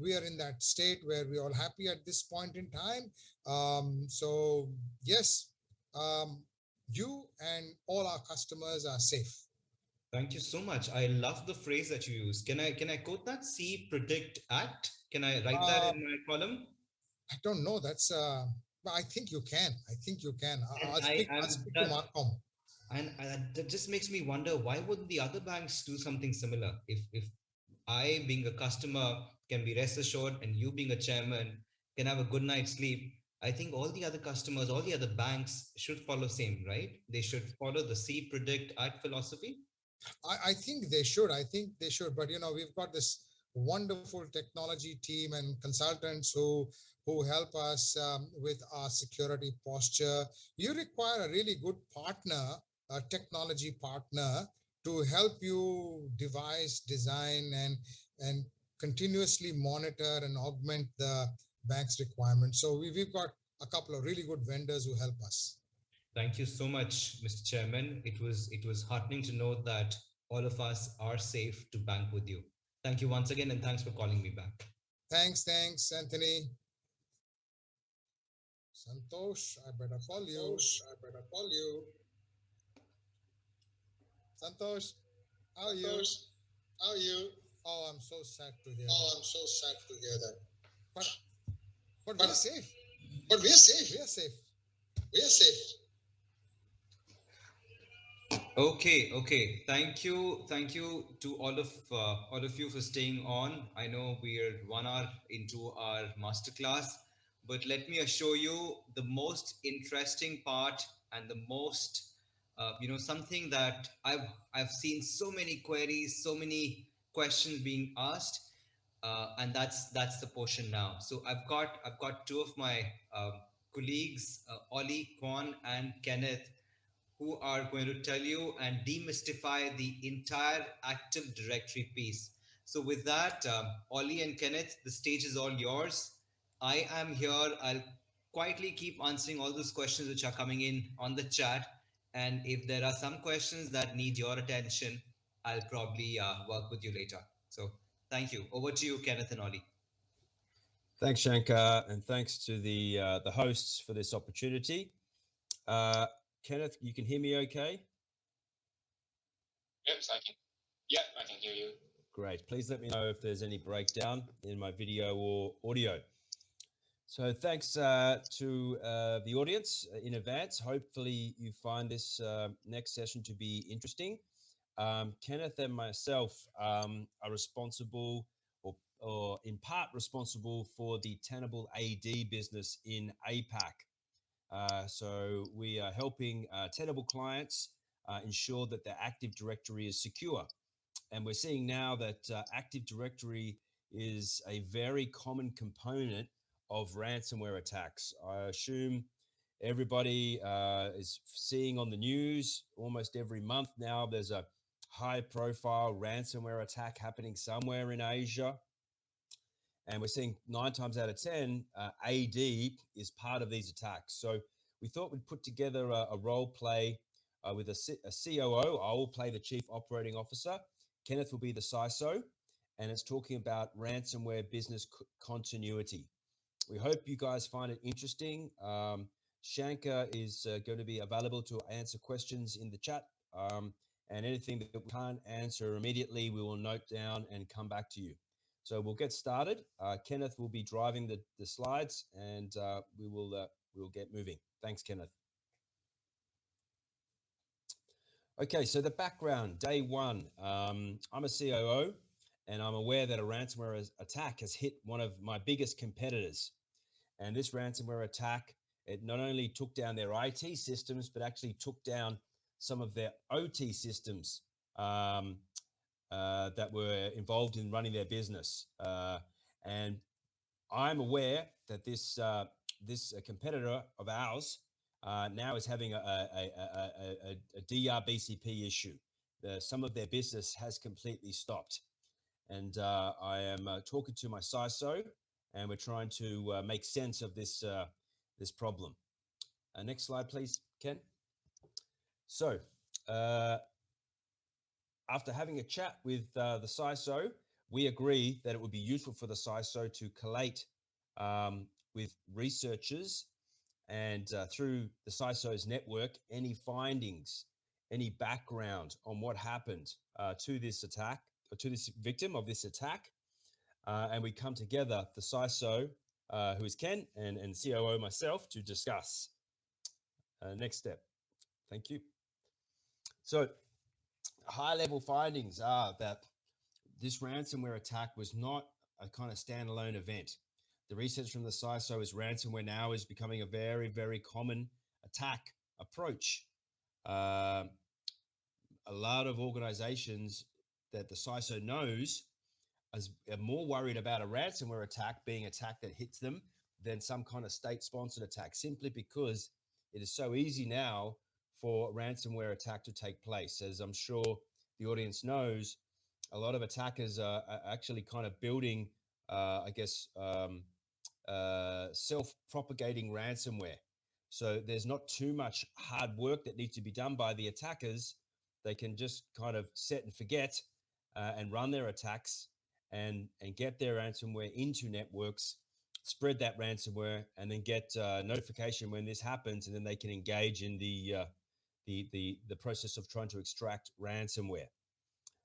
We are in that state where we're all happy at this point in time. So yes, um, you and all our customers are safe. Thank you so much. I love the phrase that you use. Can I quote that? See, predict, act. Can I write that Uh, in my column? I don't know. That's but I think you can. I think you can. And I'll I speak. I'll am speak to that, Marcom. and that just makes me wonder why wouldn't the other banks do something similar? If I, being a customer, can be rest assured, and you, being a chairman, can have a good night's sleep. I think all the other customers, all the other banks should follow same, right? They should follow the see, predict, act philosophy. I think they should. I think they should. But we've got this wonderful technology team and consultants who help us with our security posture. You require a really good partner, a technology partner, to help you devise, design, and continuously monitor and augment the bank's requirements. So we've got a couple of really good vendors who help us. Thank you so much, Mr. Chairman. It was heartening to know that all of us are safe to bank with you. Thank you once again, and thanks for calling me back. Thanks, Anthony. Santosh, I better call you. Santosh, I better call you. Santosh, how are you? Santosh, how are you? Oh, I'm so sad to hear Oh, that. I'm so sad to hear that. But but we But are safe. but we are safe. We are safe. We are safe. Okay. Thank you to all of you for staying on. I know we are 1 hour into our masterclass, but let me assure you, the most interesting part and the most, something that I've seen so many queries, so many questions being asked, and that's the portion now. So I've got two of my colleagues, Ollie, Kwan, and Kenneth, who are going to tell you and demystify the entire Active Directory piece. So, with that, Ollie and Kenneth, the stage is all yours. I am here. I'll quietly keep answering all those questions which are coming in on the chat. And if there are some questions that need your attention, I'll probably work with you later. So, thank you. Over to you, Kenneth and Ollie. Thanks, Shankar, and thanks to the hosts for this opportunity. Kenneth, you can hear me okay? Yes, I can. Yeah, I can hear you. Great. Please let me know if there's any breakdown in my video or audio. So thanks to the audience in advance. Hopefully you find this next session to be interesting. Kenneth and myself are responsible or in part responsible for the Tenable AD business in APAC. So we are helping Tenable clients ensure that their Active Directory is secure. And we're seeing now that Active Directory is a very common component of ransomware attacks. I assume everybody is seeing on the news almost every month now there's a high profile ransomware attack happening somewhere in Asia. And we're seeing 9 times out of 10, AD is part of these attacks. So we thought we'd put together a role play with a COO. I will play the Chief Operating Officer. Kenneth will be the CISO. And it's talking about ransomware business continuity. We hope you guys find it interesting. Shankar is going to be available to answer questions in the chat. And anything that we can't answer immediately, we will note down and come back to you. So we'll get started. Kenneth will be driving the slides, and we will get moving. Thanks, Kenneth. Okay, so the background, day one. I'm a COO, and I'm aware that a ransomware attack has hit one of my biggest competitors. And this ransomware attack, it not only took down their IT systems, but actually took down some of their OT systems. That were involved in running their business. And I'm aware that this this competitor of ours now is having a DRBCP issue. Some of their business has completely stopped. And I am talking to my CISO, and we're trying to make sense of this problem. Next slide, please, Ken. So, after having a chat with the CISO, we agree that it would be useful for the CISO to collate with researchers and through the CISO's network any findings, any background on what happened to this attack, or to this victim of this attack. And we come together, the CISO, who is Ken, and COO myself, to discuss. Next step. Thank you. So, high-level findings are that this ransomware attack was not a kind of standalone event. The research from the CISO is ransomware now is becoming a very, very common attack approach. A lot of organizations that the CISO knows are more worried about a ransomware attack being an attack that hits them than some kind of state-sponsored attack, simply because it is so easy now for a ransomware attack to take place. As I'm sure the audience knows, a lot of attackers are actually kind of building, self-propagating ransomware. So there's not too much hard work that needs to be done by the attackers. They can just kind of set and forget and run their attacks and get their ransomware into networks, spread that ransomware, and then get notification when this happens, and then they can engage in the process of trying to extract ransomware.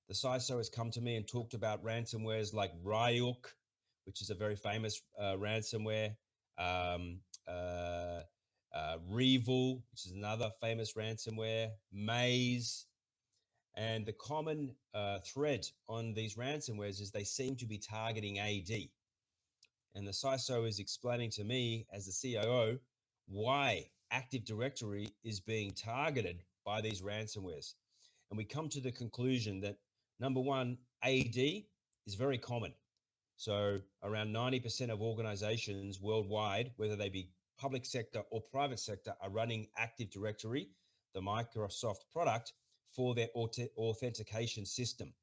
The CISO has come to me and talked about ransomwares like Ryuk, which is a very famous ransomware, Revil, which is another famous ransomware, Maze. And the common thread on these ransomwares is they seem to be targeting AD. And the CISO is explaining to me, as the COO, why Active Directory is being targeted by these ransomwares. And we come to the conclusion that, number one, AD is very common. So around 90% of organizations worldwide, whether they be public sector or private sector, are running Active Directory, the Microsoft product, for their authentication system.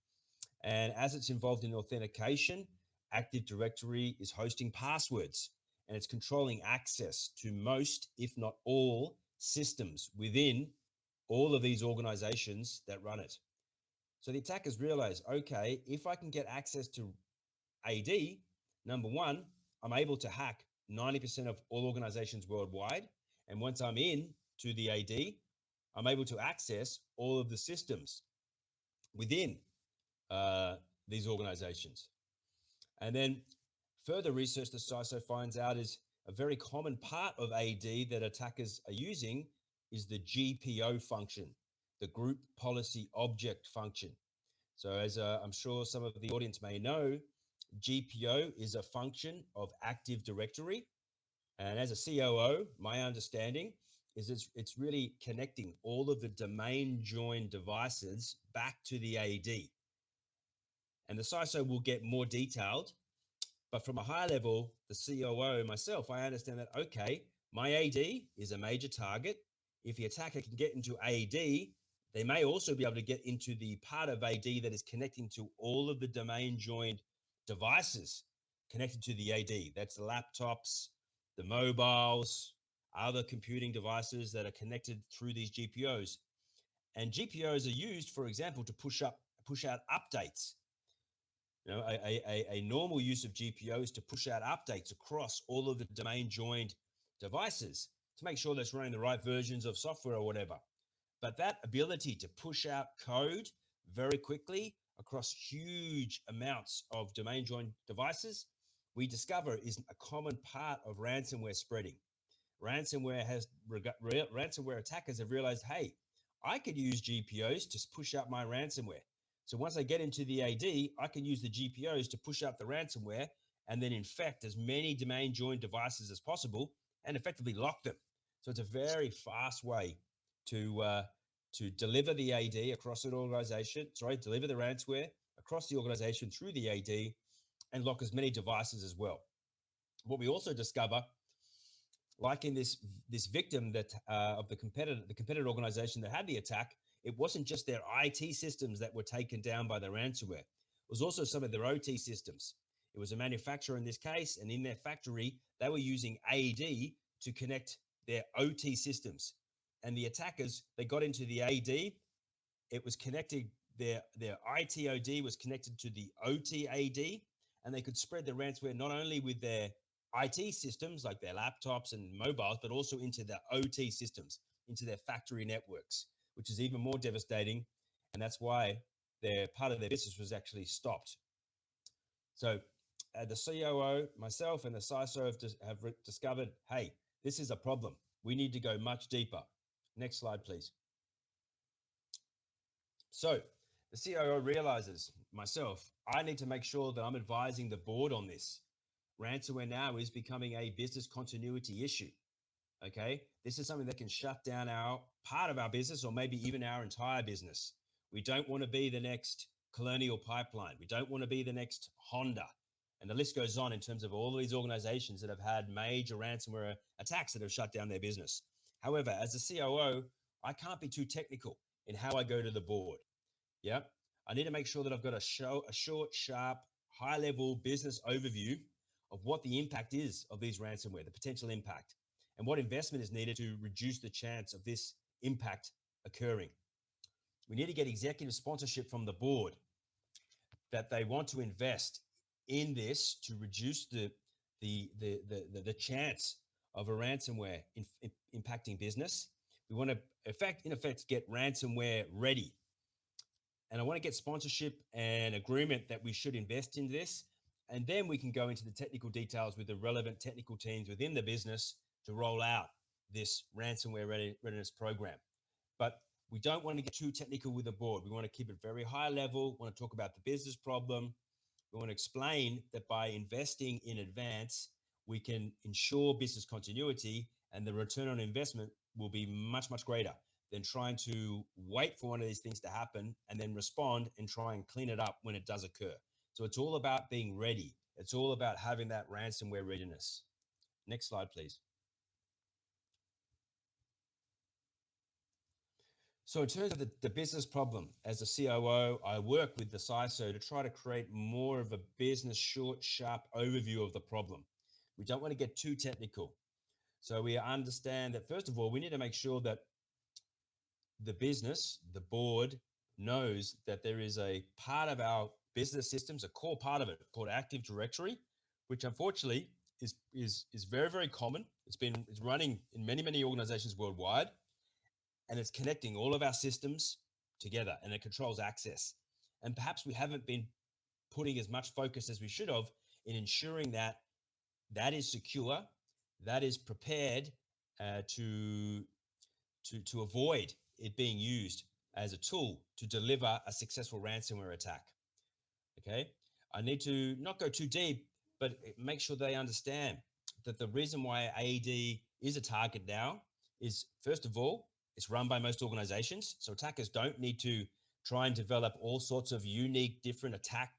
And as it's involved in authentication, Active Directory is hosting passwords, and it's controlling access to most, if not all, systems within all of these organizations that run it. So the attackers realize, okay, if I can get access to AD, number one, I'm able to hack 90% of all organizations worldwide. And once I'm in to the AD, I'm able to access all of the systems within these organizations. And then further research the CISO finds out is a very common part of AD that attackers are using is the GPO function, the Group Policy Object function. So as I'm sure some of the audience may know, GPO is a function of Active Directory. And as a COO, my understanding is it's really connecting all of the domain joined devices back to the AD. And the CISO will get more detailed, but from a high level, the COO myself, I understand that, okay, my AD is a major target. If the attacker can get into AD, they may also be able to get into the part of AD that is connecting to all of the domain joined devices connected to the AD. That's the laptops, the mobiles, other computing devices that are connected through these GPOs. And GPOs are used, for example, to push out updates. You know, a normal use of GPO is to push out updates across all of the domain joined devices to make sure that's running the right versions of software or whatever. But that ability to push out code very quickly across huge amounts of domain joined devices, we discover is a common part of ransomware spreading. Ransomware attackers have realized, hey, I could use GPOs to push out my ransomware. So once I get into the AD, I can use the GPOs to push out the ransomware and then infect as many domain joined devices as possible and effectively lock them. So it's a very fast way to deliver the AD across an organization, deliver the ransomware across the organization through the AD and lock as many devices as well. What we also discover like in this victim that of the competitor organization that had the attack, it wasn't just their IT systems that were taken down by the ransomware. It was also some of their OT systems. It was a manufacturer in this case, and in their factory, they were using AD to connect their OT systems. And the attackers, they got into the AD. It was connected, their ITOD was connected to the OTAD, and they could spread the ransomware not only with their IT systems like their laptops and mobiles, but also into their OT systems, into their factory networks, which is even more devastating. And that's why their part of their business was actually stopped. So the COO, myself, and the CISO have discovered, hey, this is a problem. We need to go much deeper. Next slide, please. So the CIO realizes, myself, I need to make sure that I'm advising the board on this. Ransomware now is becoming a business continuity issue. Okay, this is something that can shut down our part of our business or maybe even our entire business. We don't want to be the next Colonial Pipeline. We don't want to be the next Honda. And the list goes on in terms of all of these organizations that have had major ransomware attacks that have shut down their business. However, as a COO, I can't be too technical in how I go to the board. Yeah, I need to make sure that I've got a short, sharp, high-level business overview of what the impact is of these ransomware, the potential impact, and what investment is needed to reduce the chance of this impact occurring. We need to get executive sponsorship from the board that they want to invest in this to reduce the chance of a ransomware impacting business. We want to, in effect, get ransomware ready. And I want to get sponsorship and agreement that we should invest in this. And then we can go into the technical details with the relevant technical teams within the business to roll out this ransomware readiness program. But we don't want to get too technical with the board. We want to keep it very high level. We want to talk about the business problem. We want to explain that by investing in advance, we can ensure business continuity and the return on investment will be much, much greater than trying to wait for one of these things to happen and then respond and try and clean it up when it does occur. So it's all about being ready. It's all about having that ransomware readiness. Next slide, please. So in terms of the business problem, as a COO, I work with the CISO to try to create more of a business short, sharp overview of the problem. We don't want to get too technical. So we understand that, first of all, we need to make sure that the business, the board, knows that there is a part of our business systems, a core part of it called Active Directory, which unfortunately is very, very common. It's running in many, many organizations worldwide, and it's connecting all of our systems together, and it controls access. And perhaps we haven't been putting as much focus as we should have in ensuring that that is secure, that is prepared to avoid it being used as a tool to deliver a successful ransomware attack. Okay, I need to not go too deep, but make sure they understand that the reason why AD is a target now is, first of all, it's run by most organizations. So attackers don't need to try and develop all sorts of unique, different attack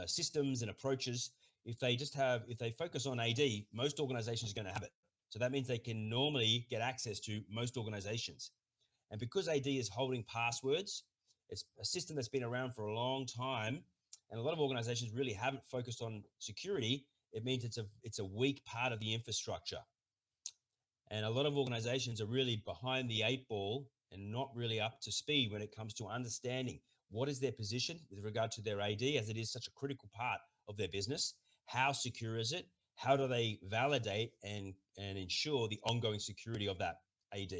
systems and approaches. If they focus on AD, most organizations are going to have it. So that means they can normally get access to most organizations. And because AD is holding passwords, it's a system that's been around for a long time, and a lot of organizations really haven't focused on security. It means it's a weak part of the infrastructure. And a lot of organizations are really behind the eight ball and not really up to speed when it comes to understanding what is their position with regard to their AD, as it is such a critical part of their business. How secure is it? How do they validate and ensure the ongoing security of that AD?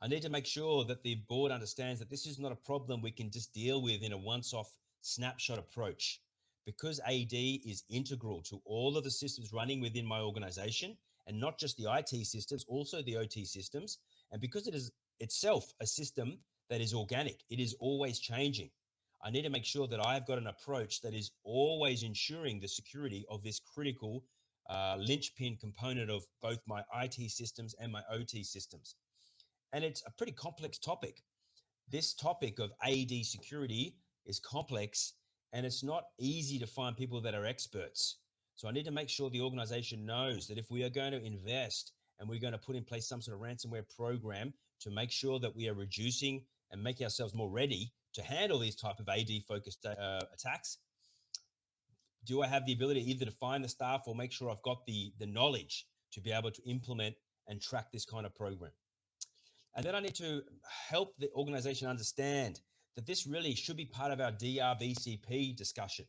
I need to make sure that the board understands that this is not a problem we can just deal with in a once-off snapshot approach. Because AD is integral to all of the systems running within my organization, and not just the IT systems, also the OT systems, and because it is itself a system that is organic, it is always changing. I need to make sure that I've got an approach that is always ensuring the security of this critical linchpin component of both my IT systems and my OT systems. And it's a pretty complex topic. This topic of AD security is complex, and it's not easy to find people that are experts. So I need to make sure the organization knows that if we are going to invest and we're going to put in place some sort of ransomware program to make sure that we are reducing and making ourselves more ready to handle these type of AD focused attacks, do I have the ability either to find the staff or make sure I've got the knowledge to be able to implement and track this kind of program? And then I need to help the organization understand that this really should be part of our DRBCP discussion,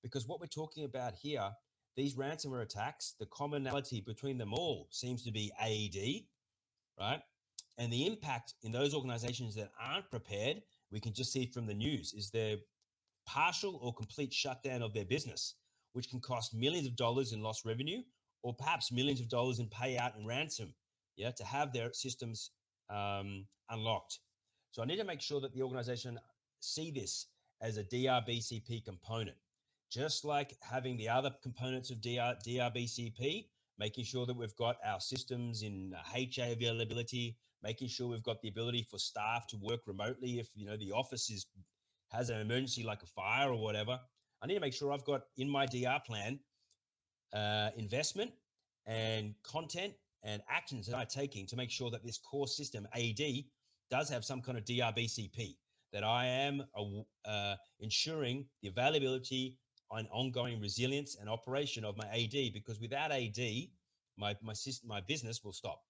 because what we're talking about here, these ransomware attacks, the commonality between them all seems to be AED, right? And the impact in those organizations that aren't prepared, we can just see from the news, is their partial or complete shutdown of their business, which can cost millions of dollars in lost revenue or perhaps millions of dollars in payout and ransom, yeah, to have their systems unlocked. So I need to make sure that the organization see this as a DRBCP component, just like having the other components of DRBCP, making sure that we've got our systems in HA availability, making sure we've got the ability for staff to work remotely if the office has an emergency like a fire or whatever. I need to make sure I've got in my DR plan investment and content and actions that I'm taking to make sure that this core system AD does have some kind of DRBCP, that I am ensuring the availability and ongoing resilience and operation of my AD, because without AD, my business will stop.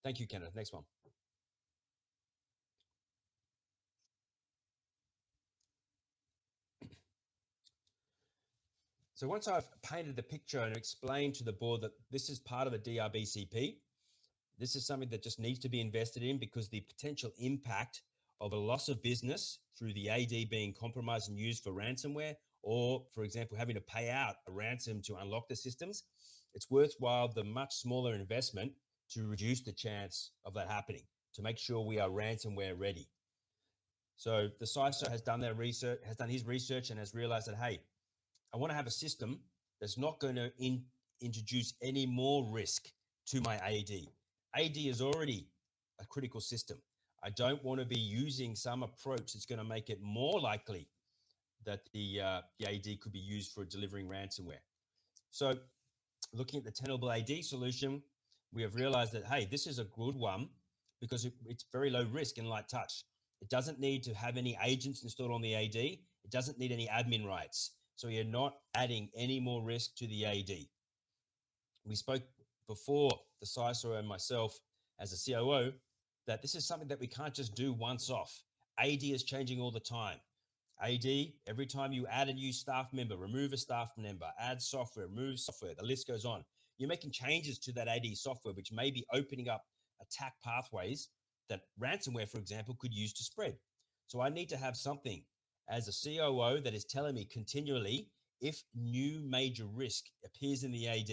Thank you, Kenneth. Next one. So once I've painted the picture and explained to the board that this is part of the DRBCP, this is something that just needs to be invested in, because the potential impact of a loss of business through the AD being compromised and used for ransomware, or, for example, having to pay out a ransom to unlock the systems, it's worthwhile the much smaller investment to reduce the chance of that happening, to make sure we are ransomware ready. So the CISO has done their research, has done his research, and has realized that, hey, I want to have a system that's not going to introduce any more risk to my AD. AD is already a critical system. I don't want to be using some approach that's going to make it more likely that the AD could be used for delivering ransomware. So looking at the Tenable AD solution, we have realized that, hey, this is a good one because it's very low risk and light touch. It doesn't need to have any agents installed on the AD. It doesn't need any admin rights. So you're not adding any more risk to the AD. We spoke before, the CISO and myself as a COO, that this is something that we can't just do once off. AD is changing all the time. AD, every time you add a new staff member, remove a staff member, add software, remove software, the list goes on. You're making changes to that AD software, which may be opening up attack pathways that ransomware, for example, could use to spread. So I need to have something as a COO that is telling me continually, if new major risk appears in the AD,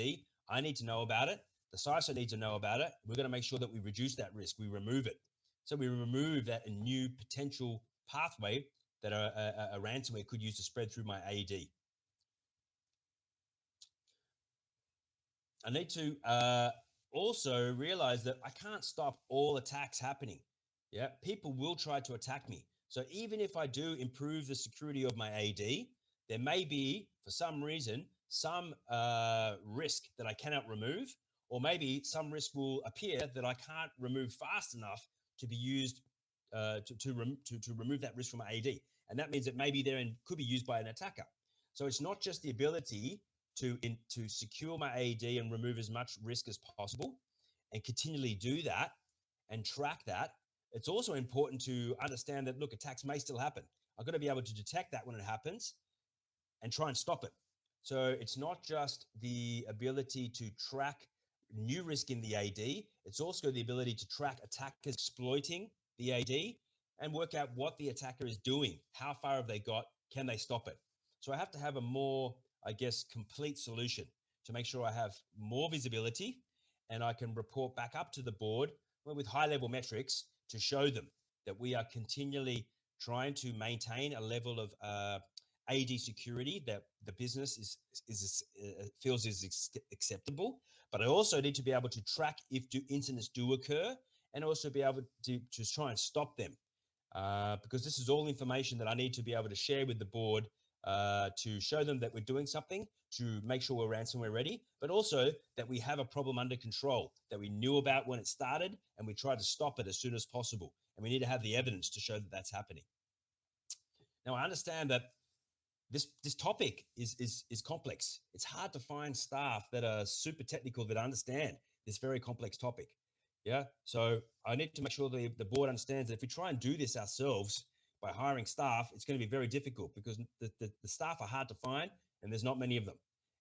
I need to know about it. The CISO needs to know about it. We're going to make sure that we reduce that risk. We remove it. So we remove that new potential pathway that a ransomware could use to spread through my AD. I need to also realize that I can't stop all attacks happening. Yeah, people will try to attack me. So even if I do improve the security of my AD, there may be, for some reason, some risk that I cannot remove, or maybe some risk will appear that I can't remove fast enough to be used to remove that risk from my AD. And that means it may be there and could be used by an attacker. So it's not just the ability to secure my AD and remove as much risk as possible and continually do that and track that. It's also important to understand that, look, attacks may still happen. I've got to be able to detect that when it happens and try and stop it. So it's not just the ability to track new risk in the AD, it's also the ability to track attackers exploiting the AD and work out what the attacker is doing. How far have they got? Can they stop it? So I have to have a more, I guess, complete solution to make sure I have more visibility and I can report back up to the board with high-level metrics to show them that we are continually trying to maintain a level of AD security that the business feels is acceptable. But I also need to be able to track if incidents do occur and also be able to try and stop them. Because this is all information that I need to be able to share with the board to show them that we're doing something to make sure we're ransomware ready, but also that we have a problem under control that we knew about when it started and we try to stop it as soon as possible. And we need to have the evidence to show that that's happening. Now, I understand that this topic is complex. It's hard to find staff that are super technical that understand this very complex topic. Yeah. So I need to make sure the board understands that if we try and do this ourselves by hiring staff, it's going to be very difficult because the staff are hard to find and there's not many of them.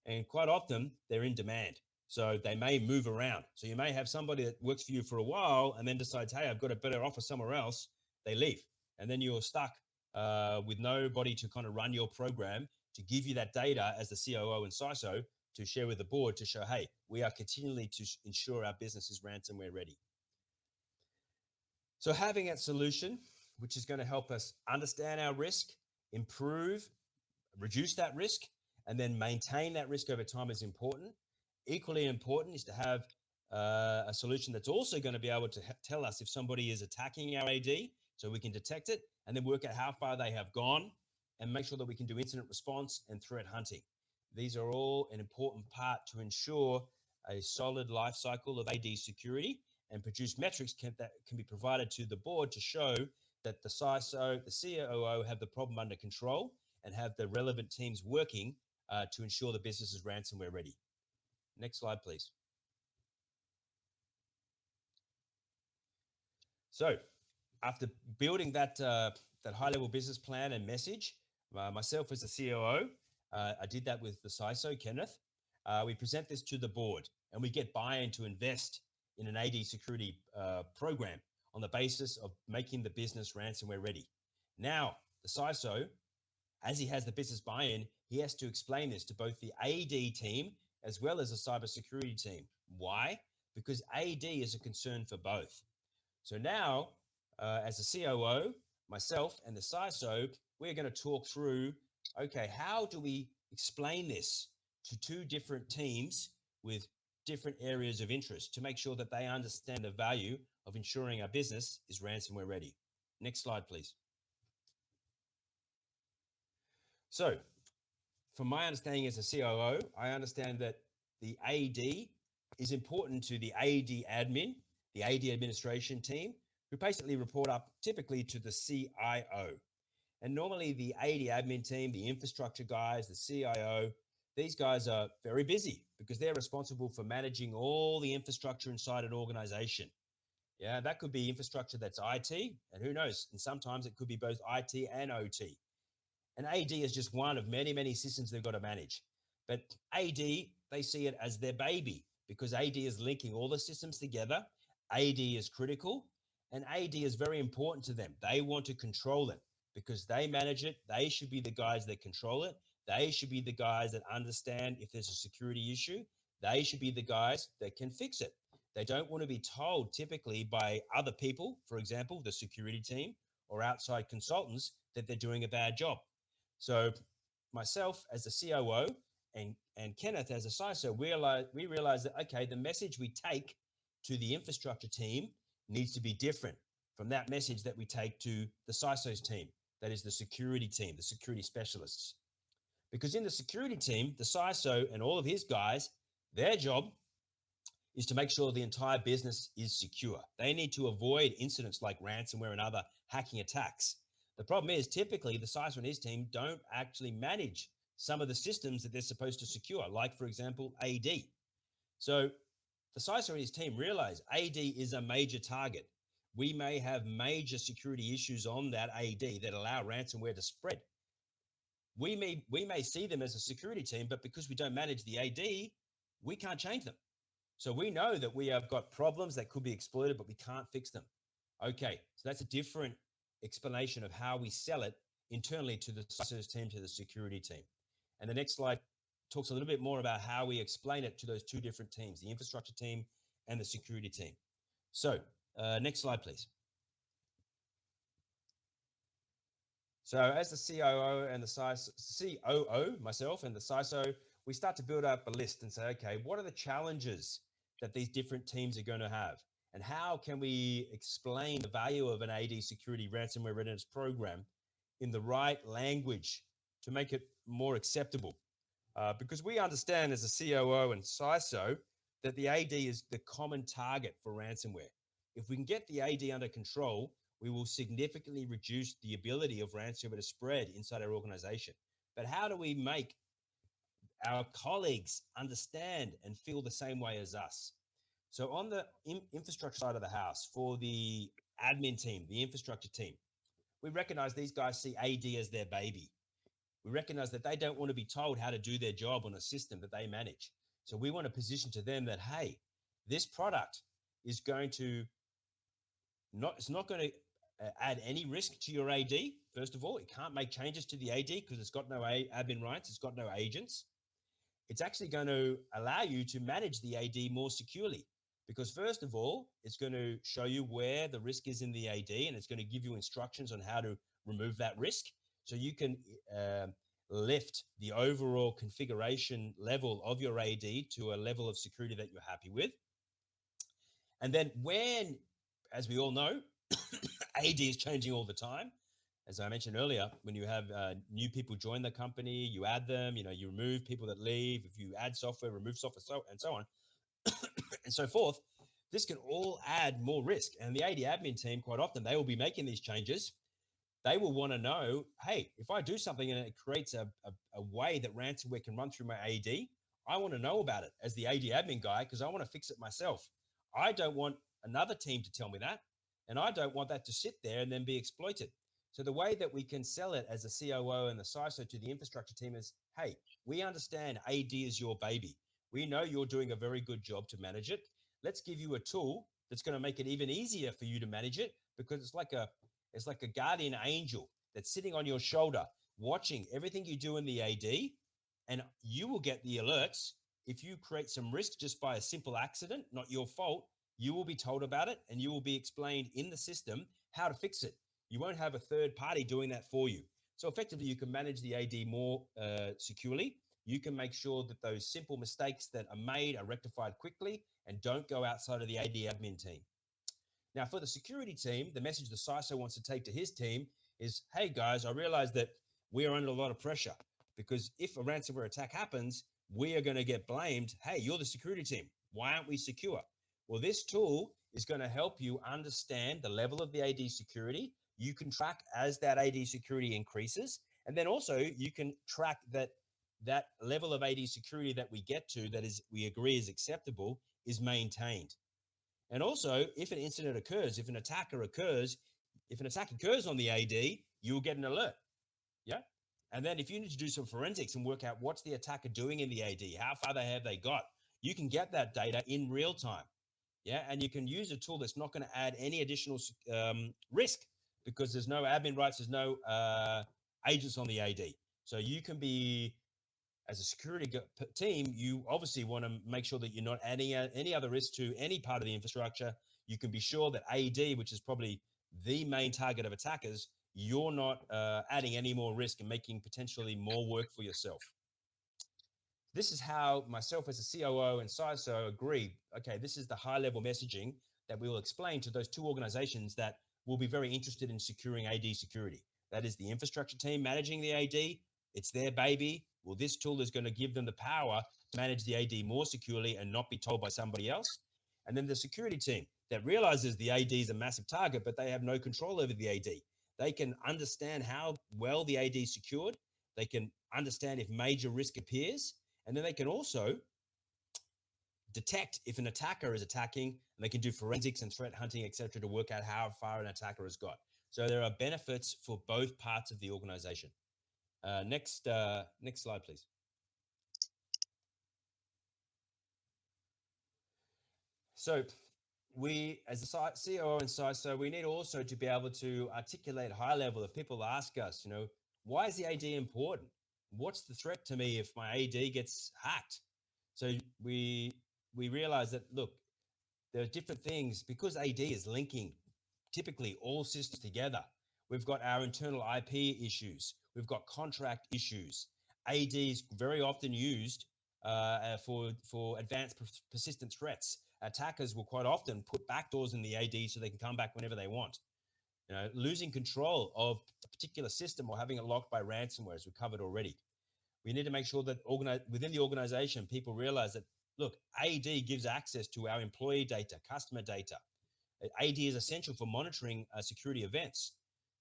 And quite often they're in demand. So they may move around. So you may have somebody that works for you for a while and then decides, hey, I've got a better offer somewhere else. They leave. And then you're stuck with nobody to kind of run your program to give you that data as the COO and CISO to share with the board to show, hey, we are continually to ensure our business is ransomware ready. So having a solution which is going to help us understand our risk, improve, reduce that risk, and then maintain that risk over time is important. Equally important is to have a solution that's also going to be able to tell us if somebody is attacking our AD so we can detect it and then work out how far they have gone and make sure that we can do incident response and threat hunting. These are all an important part to ensure a solid life cycle of AD security and produce metrics that can be provided to the board to show that the CISO, the COO have the problem under control and have the relevant teams working to ensure the business is ransomware ready. Next slide, please. So after building that high-level business plan and message, myself as the COO, I did that with the CISO, Kenneth. We present this to the board and we get buy-in to invest in an AD security program on the basis of making the business ransomware ready. Now, the CISO, as he has the business buy-in, he has to explain this to both the AD team as well as the cybersecurity team. Why? Because AD is a concern for both. So now, as a COO, myself and the CISO, we're going to talk through, okay, how do we explain this to two different teams with different areas of interest to make sure that they understand the value of ensuring our business is ransomware ready. Next slide, please. So from my understanding as a COO, I understand that the AD is important to the AD admin, the AD administration team, who basically report up typically to the CIO. And normally the AD admin team, the infrastructure guys, the CIO, these guys are very busy because they're responsible for managing all the infrastructure inside an organization. Yeah, that could be infrastructure that's IT, and who knows, and sometimes it could be both IT and OT. And AD is just one of many, many systems they've got to manage. But AD, they see it as their baby because AD is linking all the systems together. AD is critical, and AD is very important to them. They want to control it because they manage it. They should be the guys that control it. They should be the guys that understand if there's a security issue. They should be the guys that can fix it. They don't want to be told typically by other people, for example, the security team or outside consultants, that they're doing a bad job. So myself as the COO and Kenneth as a CISO, we realize that, okay, the message we take to the infrastructure team needs to be different from that message that we take to the CISO's team, that is the security team, the security specialists. Because in the security team, the CISO and all of his guys, their job is to make sure the entire business is secure. They need to avoid incidents like ransomware and other hacking attacks. The problem is typically the CISO and his team don't actually manage some of the systems that they're supposed to secure, like, for example, AD. So the CISO and his team realize AD is a major target. We may have major security issues on that AD that allow ransomware to spread. We may see them as a security team, but because we don't manage the AD, we can't change them. So we know that we have got problems that could be exploited, but we can't fix them. Okay, so that's a different explanation of how we sell it internally to the CISO's team, to the security team. And the next slide talks a little bit more about how we explain it to those two different teams, the infrastructure team and the security team. So next slide, please. So as the COO and the COO, myself and the CISO, we start to build up a list and say, okay, what are the challenges that these different teams are going to have? And how can we explain the value of an AD security ransomware readiness program in the right language to make it more acceptable. Because we understand as a COO and CISO that the AD is the common target for ransomware. If we can get the AD under control, we will significantly reduce the ability of ransomware to spread inside our organization. But how do we make our colleagues understand and feel the same way as us? So on the infrastructure side of the house, for the admin team, the infrastructure team, we recognize these guys see AD as their baby. We recognize that they don't want to be told how to do their job on a system that they manage. So we want to position to them that, hey, this product is going to it's not going to add any risk to your AD. First of all, it can't make changes to the AD because it's got no admin rights. It's got no agents. It's actually going to allow you to manage the AD more securely because first of all, it's going to show you where the risk is in the AD and it's going to give you instructions on how to remove that risk. So you can lift the overall configuration level of your AD to a level of security that you're happy with. And then when, as we all know, AD is changing all the time. As I mentioned earlier, when you have new people join the company, you add them, you remove people that leave. If you add software, remove software, and so on and so forth. This can all add more risk. And the AD admin team, quite often, they will be making these changes. They will want to know, hey, if I do something and it creates a way that ransomware can run through my AD, I want to know about it as the AD admin guy because I want to fix it myself. I don't want another team to tell me that, and I don't want that to sit there and then be exploited. So the way that we can sell it as a COO and the CISO to the infrastructure team is, hey, we understand AD is your baby. We know you're doing a very good job to manage it. Let's give you a tool that's going to make it even easier for you to manage it because it's like a guardian angel that's sitting on your shoulder, watching everything you do in the AD, and you will get the alerts. If you create some risk just by a simple accident, not your fault, you will be told about it and you will be explained in the system how to fix it. You won't have a third party doing that for you. So effectively, you can manage the AD more securely. You can make sure that those simple mistakes that are made are rectified quickly and don't go outside of the AD admin team. Now, for the security team, the message the CISO wants to take to his team is, hey, guys, I realize that we are under a lot of pressure because if a ransomware attack happens, we are going to get blamed. Hey, you're the security team. Why aren't we secure? Well, this tool is going to help you understand the level of the AD security. You can track as that AD security increases. And then also you can track that level of AD security that we get to that is we agree is acceptable is maintained. And also, if an incident occurs, if an attack occurs on the AD, you'll get an alert. Yeah. And then if you need to do some forensics and work out what's the attacker doing in the AD, how far have they got, you can get that data in real time. Yeah. And you can use a tool that's not going to add any additional risk because there's no admin rights, there's no agents on the AD. So you can be, as a security team, you obviously want to make sure that you're not adding any other risk to any part of the infrastructure. You can be sure that AD, which is probably the main target of attackers, you're not adding any more risk and making potentially more work for yourself. This is how myself as a COO and CISO agree, okay, this is the high-level messaging that we will explain to those two organizations that will be very interested in securing AD security. That is the infrastructure team managing the AD. It's their baby. Well, this tool is going to give them the power to manage the AD more securely and not be told by somebody else. And then the security team that realizes the AD is a massive target, but they have no control over the AD. They can understand how well the AD is secured. They can understand if major risk appears. And then they can also detect if an attacker is attacking, and they can do forensics and threat hunting, etc., to work out how far an attacker has got. So there are benefits for both parts of the organization. Next slide, please. So we, as a COO and CISO, we need also to be able to articulate high level. If people ask us, why is the AD important? What's the threat to me if my AD gets hacked? So we realize that, look, there are different things because AD is linking typically all systems together. We've got our internal IP issues. We've got contract issues. AD is very often used for advanced persistent threats. Attackers will quite often put backdoors in the AD so they can come back whenever they want. losing control of a particular system or having it locked by ransomware, as we covered already. We need to make sure that within the organization, people realize that, look, AD gives access to our employee data, customer data. AD is essential for monitoring security events.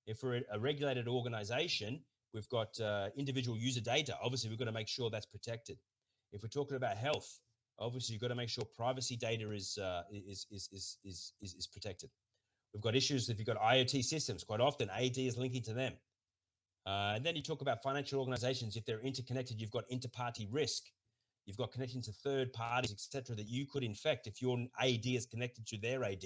If we're a regulated organization, we've got individual user data. Obviously, we've got to make sure that's protected. If we're talking about health, obviously, you've got to make sure privacy data is protected. We've got issues if you've got IoT systems. Quite often, AD is linking to them. And then you talk about financial organizations. If they're interconnected, you've got inter-party risk. You've got connecting to third parties, etc., that you could infect if your AD is connected to their AD.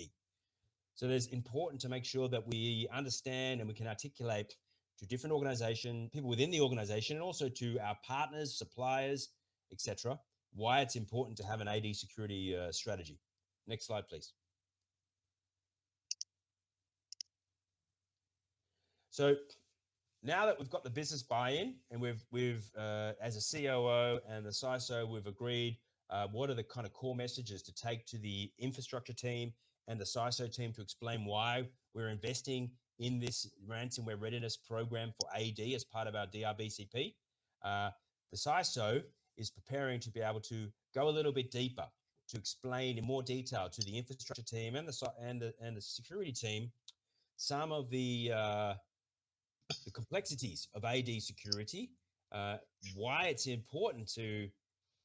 So it's important to make sure that we understand and we can articulate to different organizations, people within the organization, and also to our partners, suppliers, etc., why it's important to have an AD security strategy. Next slide, please. So now that we've got the business buy-in and we've as a COO and the CISO, we've agreed what are the kind of core messages to take to the infrastructure team and the CISO team to explain why we're investing in this ransomware readiness program for AD as part of our DRBCP. The CISO is preparing to be able to go a little bit deeper to explain in more detail to the infrastructure team and the security team some of the complexities of AD security, why it's important to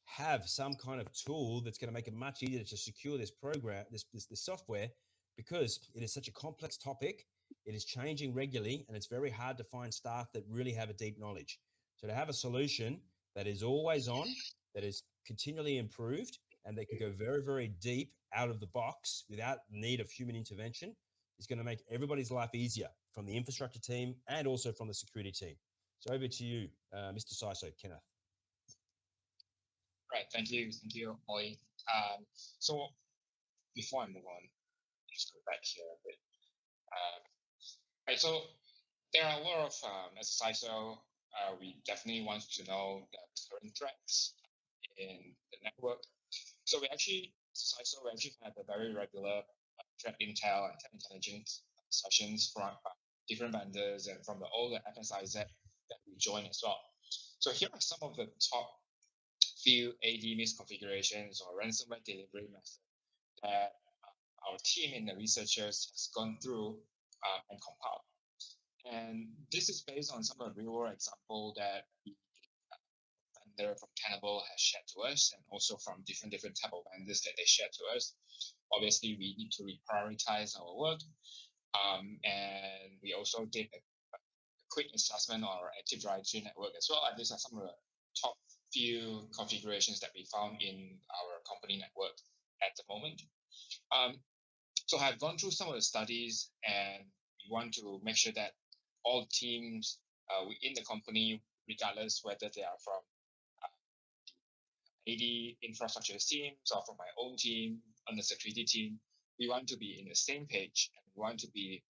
have some kind of tool that's going to make it much easier to secure this program, this software, because it is such a complex topic. It is changing regularly, and it's very hard to find staff that really have a deep knowledge. So to have a solution that is always on, that is continually improved, and that can go very, very deep out of the box without need of human intervention is going to make everybody's life easier from the infrastructure team and also from the security team. So over to you, Mr. CISO, Kenneth. Right. Thank you, Ollie. So before I move on, just go back here a bit. Right. So there are a lot of, as a CISO, we definitely want to know the current threats in the network. So we actually, as a CISO, we actually have a very regular threat intel and threat intelligence sessions from different vendors and from all the FSIZ that we join as well. So here are some of the top few AD misconfigurations or ransomware delivery methods that our team and the researchers has gone through and compiled. And this is based on some of the real world example that the vendor from Tenable has shared to us, and also from different type of vendors that they shared to us. Obviously, we need to reprioritize our work. And we also did a quick assessment on our Active Directory network as well. And these are some of the top few configurations that we found in our company network at the moment. So I've gone through some of the studies, and we want to make sure that all teams within the company, regardless whether they are from AD infrastructure teams or from my own team on the security team, we want to be in the same page, and we want to be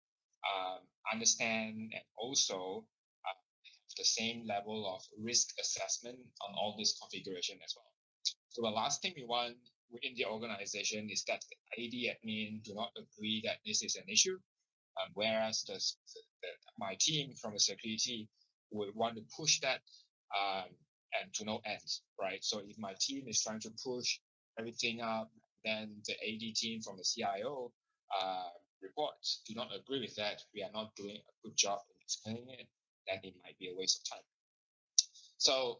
understand and also have the same level of risk assessment on all this configuration as well. So the last thing we want within the organization is that the AD admin do not agree that this is an issue, whereas my team from the security would want to push that and to no end, right? So if my team is trying to push everything up, then the AD team from the CIO reports do not agree with that, we are not doing a good job in explaining it, then it might be a waste of time. So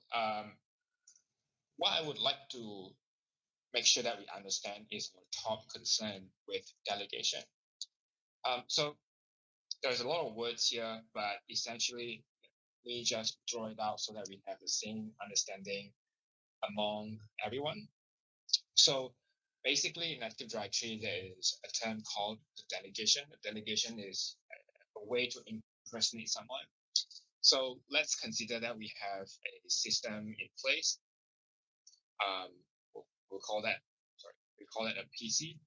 what I would like to make sure that we understand is our top concern with delegation. So there's a lot of words here, but essentially we just draw it out so that we have the same understanding among everyone. So basically in Active Directory, there is a term called the delegation. The delegation is a way to impersonate someone. So let's consider that we have a system in place. We'll call that, we call it a PC.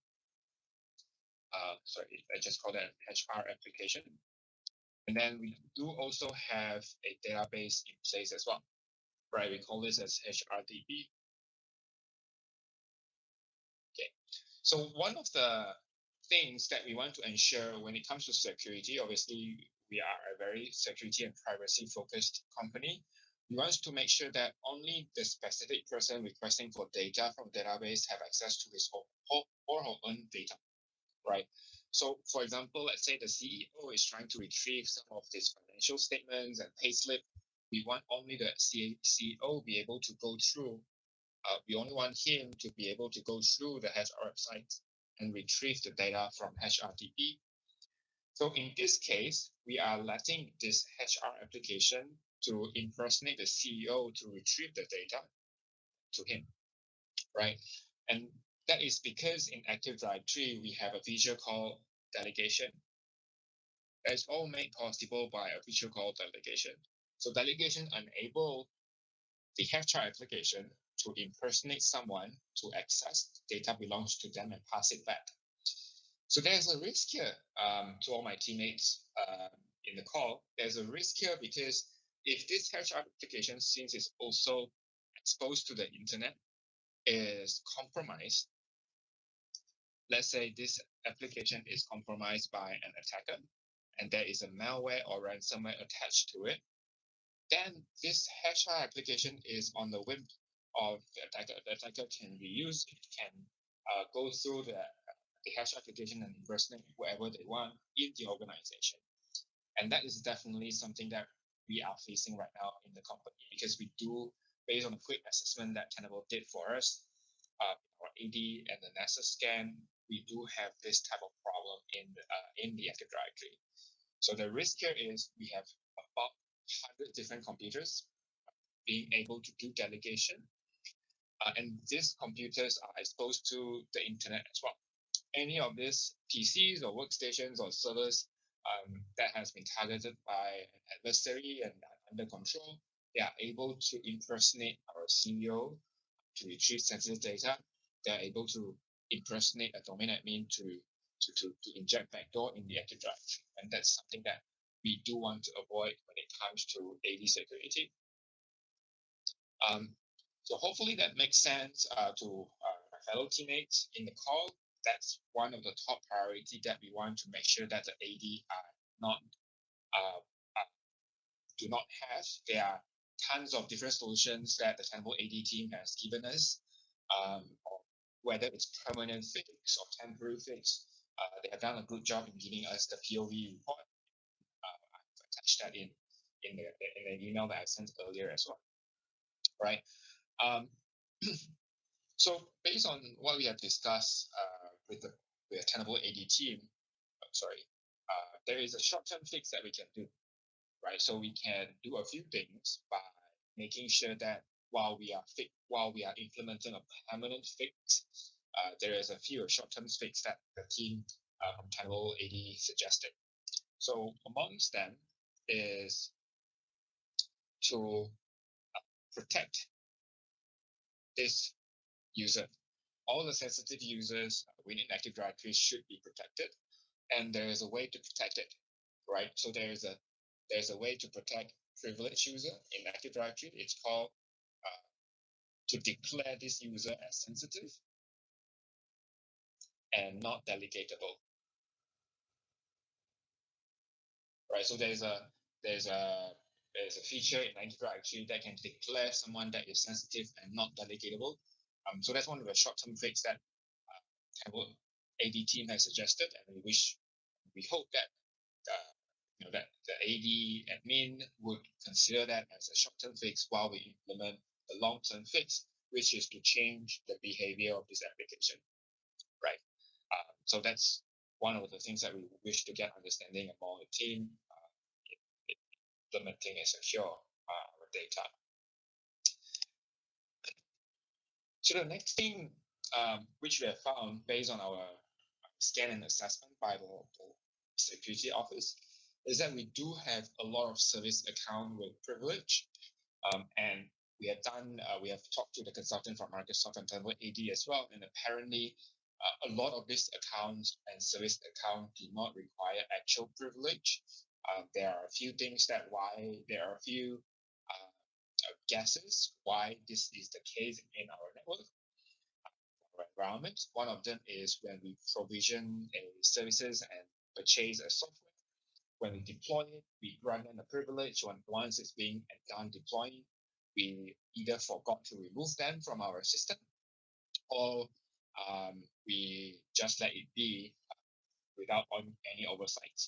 I just call that an HR application. And then we do also have a database in place as well, right? We call this as HRDB. Okay, so one of the things that we want to ensure when it comes to security. Obviously, we are a very security and privacy focused company. We want to make sure that only the specific person requesting for data from database have access to his or her own data, right? So, for example, let's say the CEO is trying to retrieve some of his financial statements and payslip. We want only the CEO be able to go through. We only want him to be able to go through the HR website and retrieve the data from HRTP. So in this case, we are letting this HR application to impersonate the CEO to retrieve the data to him, right? And that is because in Active Directory, we have a feature called delegation. That's all made possible by a feature called delegation. So delegation enable the HR application to impersonate someone to access data belongs to them and pass it back. So there's a risk here to all my teammates in the call. There's a risk here because if this HR application, since it's also exposed to the internet, is compromised, let's say this application is compromised by an attacker and there is a malware or ransomware attached to it, then this HR application is on the whim of the attacker. The attacker can reuse it, can go through the HR application and impersonate whoever they want in the organization. And that is definitely something that we are facing right now in the company because we do, based on a quick assessment that Tenable did for us, our AD and the NASA scan, we do have this type of problem in the Active Directory. So the risk here is we have about 100 different computers being able to do delegation. And these computers are exposed to the internet as well. Any of these PCs or workstations or servers that has been targeted by an adversary and under control, they are able to impersonate our CEO to retrieve sensitive data. They are able to impersonate a domain admin to inject backdoor in the Active Directory. And that's something that we do want to avoid when it comes to AD security. So hopefully that makes sense to my fellow teammates in the call. That's one of the top priority that we want to make sure that the AD are not do not have. There are tons of different solutions that the Tenable AD team has given us, whether it's permanent fix or temporary fix. They have done a good job in giving us the POV report. I've attached that in the email that I sent earlier as well. Right. So based on what we have discussed with the Tenable AD team, there is a short-term fix that we can do, right? So we can do a few things by making sure that while we are implementing a permanent fix, there is a few short-term fix that the team from Tenable AD suggested. So amongst them is to protect this user. All the sensitive users within Active Directory should be protected, and there is a way to protect it, right? So there's a way to protect privileged user in Active Directory. It's called to declare this user as sensitive and not delegatable, right? So there's a feature in Active Directory that can declare someone that is sensitive and not delegatable. So that's one of the short-term fix that Tenable AD team has suggested, and we hope that that the AD admin would consider that as a short-term fix while we implement the long-term fix, which is to change the behavior of this application, right? So that's one of the things that we wish to get understanding among the team implementing and secure our data. So the next thing which we have found based on our scan and assessment by the security office is that we do have a lot of service account with privilege, and we have talked to the consultant from Microsoft and Tenable AD as well, and apparently a lot of these accounts and service accounts do not require actual privilege. There are a few guesses why this is the case in our network. environment. One of them is when we provision a services and purchase a software. When we deploy it, we grant them a privilege. Once it's being done deploying, we either forgot to remove them from our system, or we just let it be without any oversight.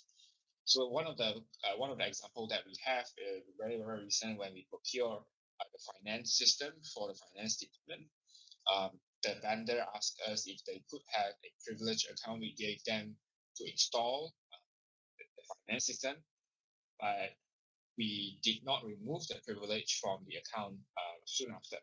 So one of the example that we have is very recent when we procure the finance system for the finance department. The vendor asked us if they could have a privilege account. We gave them to install the finance system, but we did not remove the privilege from the account soon after.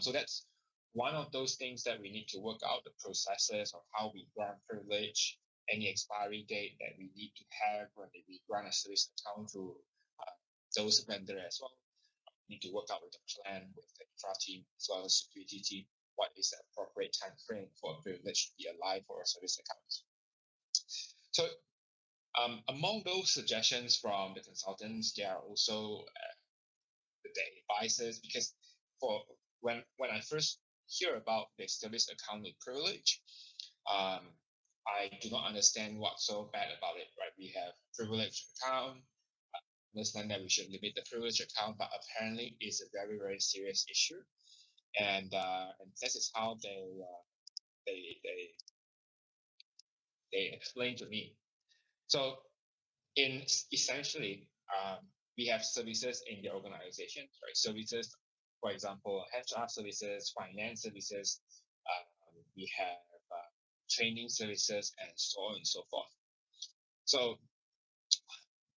So that's one of those things that we need to work out the processes of how we grant privilege, any expiry date that we need to have when we grant a service account to those vendor as well. We need to work out with the plan with the infra team as well as security team what is the appropriate time frame for a privilege to be alive for a service account. So among those suggestions from the consultants, there are also the advisors, because for when I first hear about the service account with privilege, I do not understand what's so bad about it. Right, we have privilege account. I understand that we should limit the privilege account, but apparently it's a very serious issue, and this is how they they they explain to me. So in essentially, we have services in the organization, right? Services, for example, HR services, finance services. We have training services, and so on and so forth. So,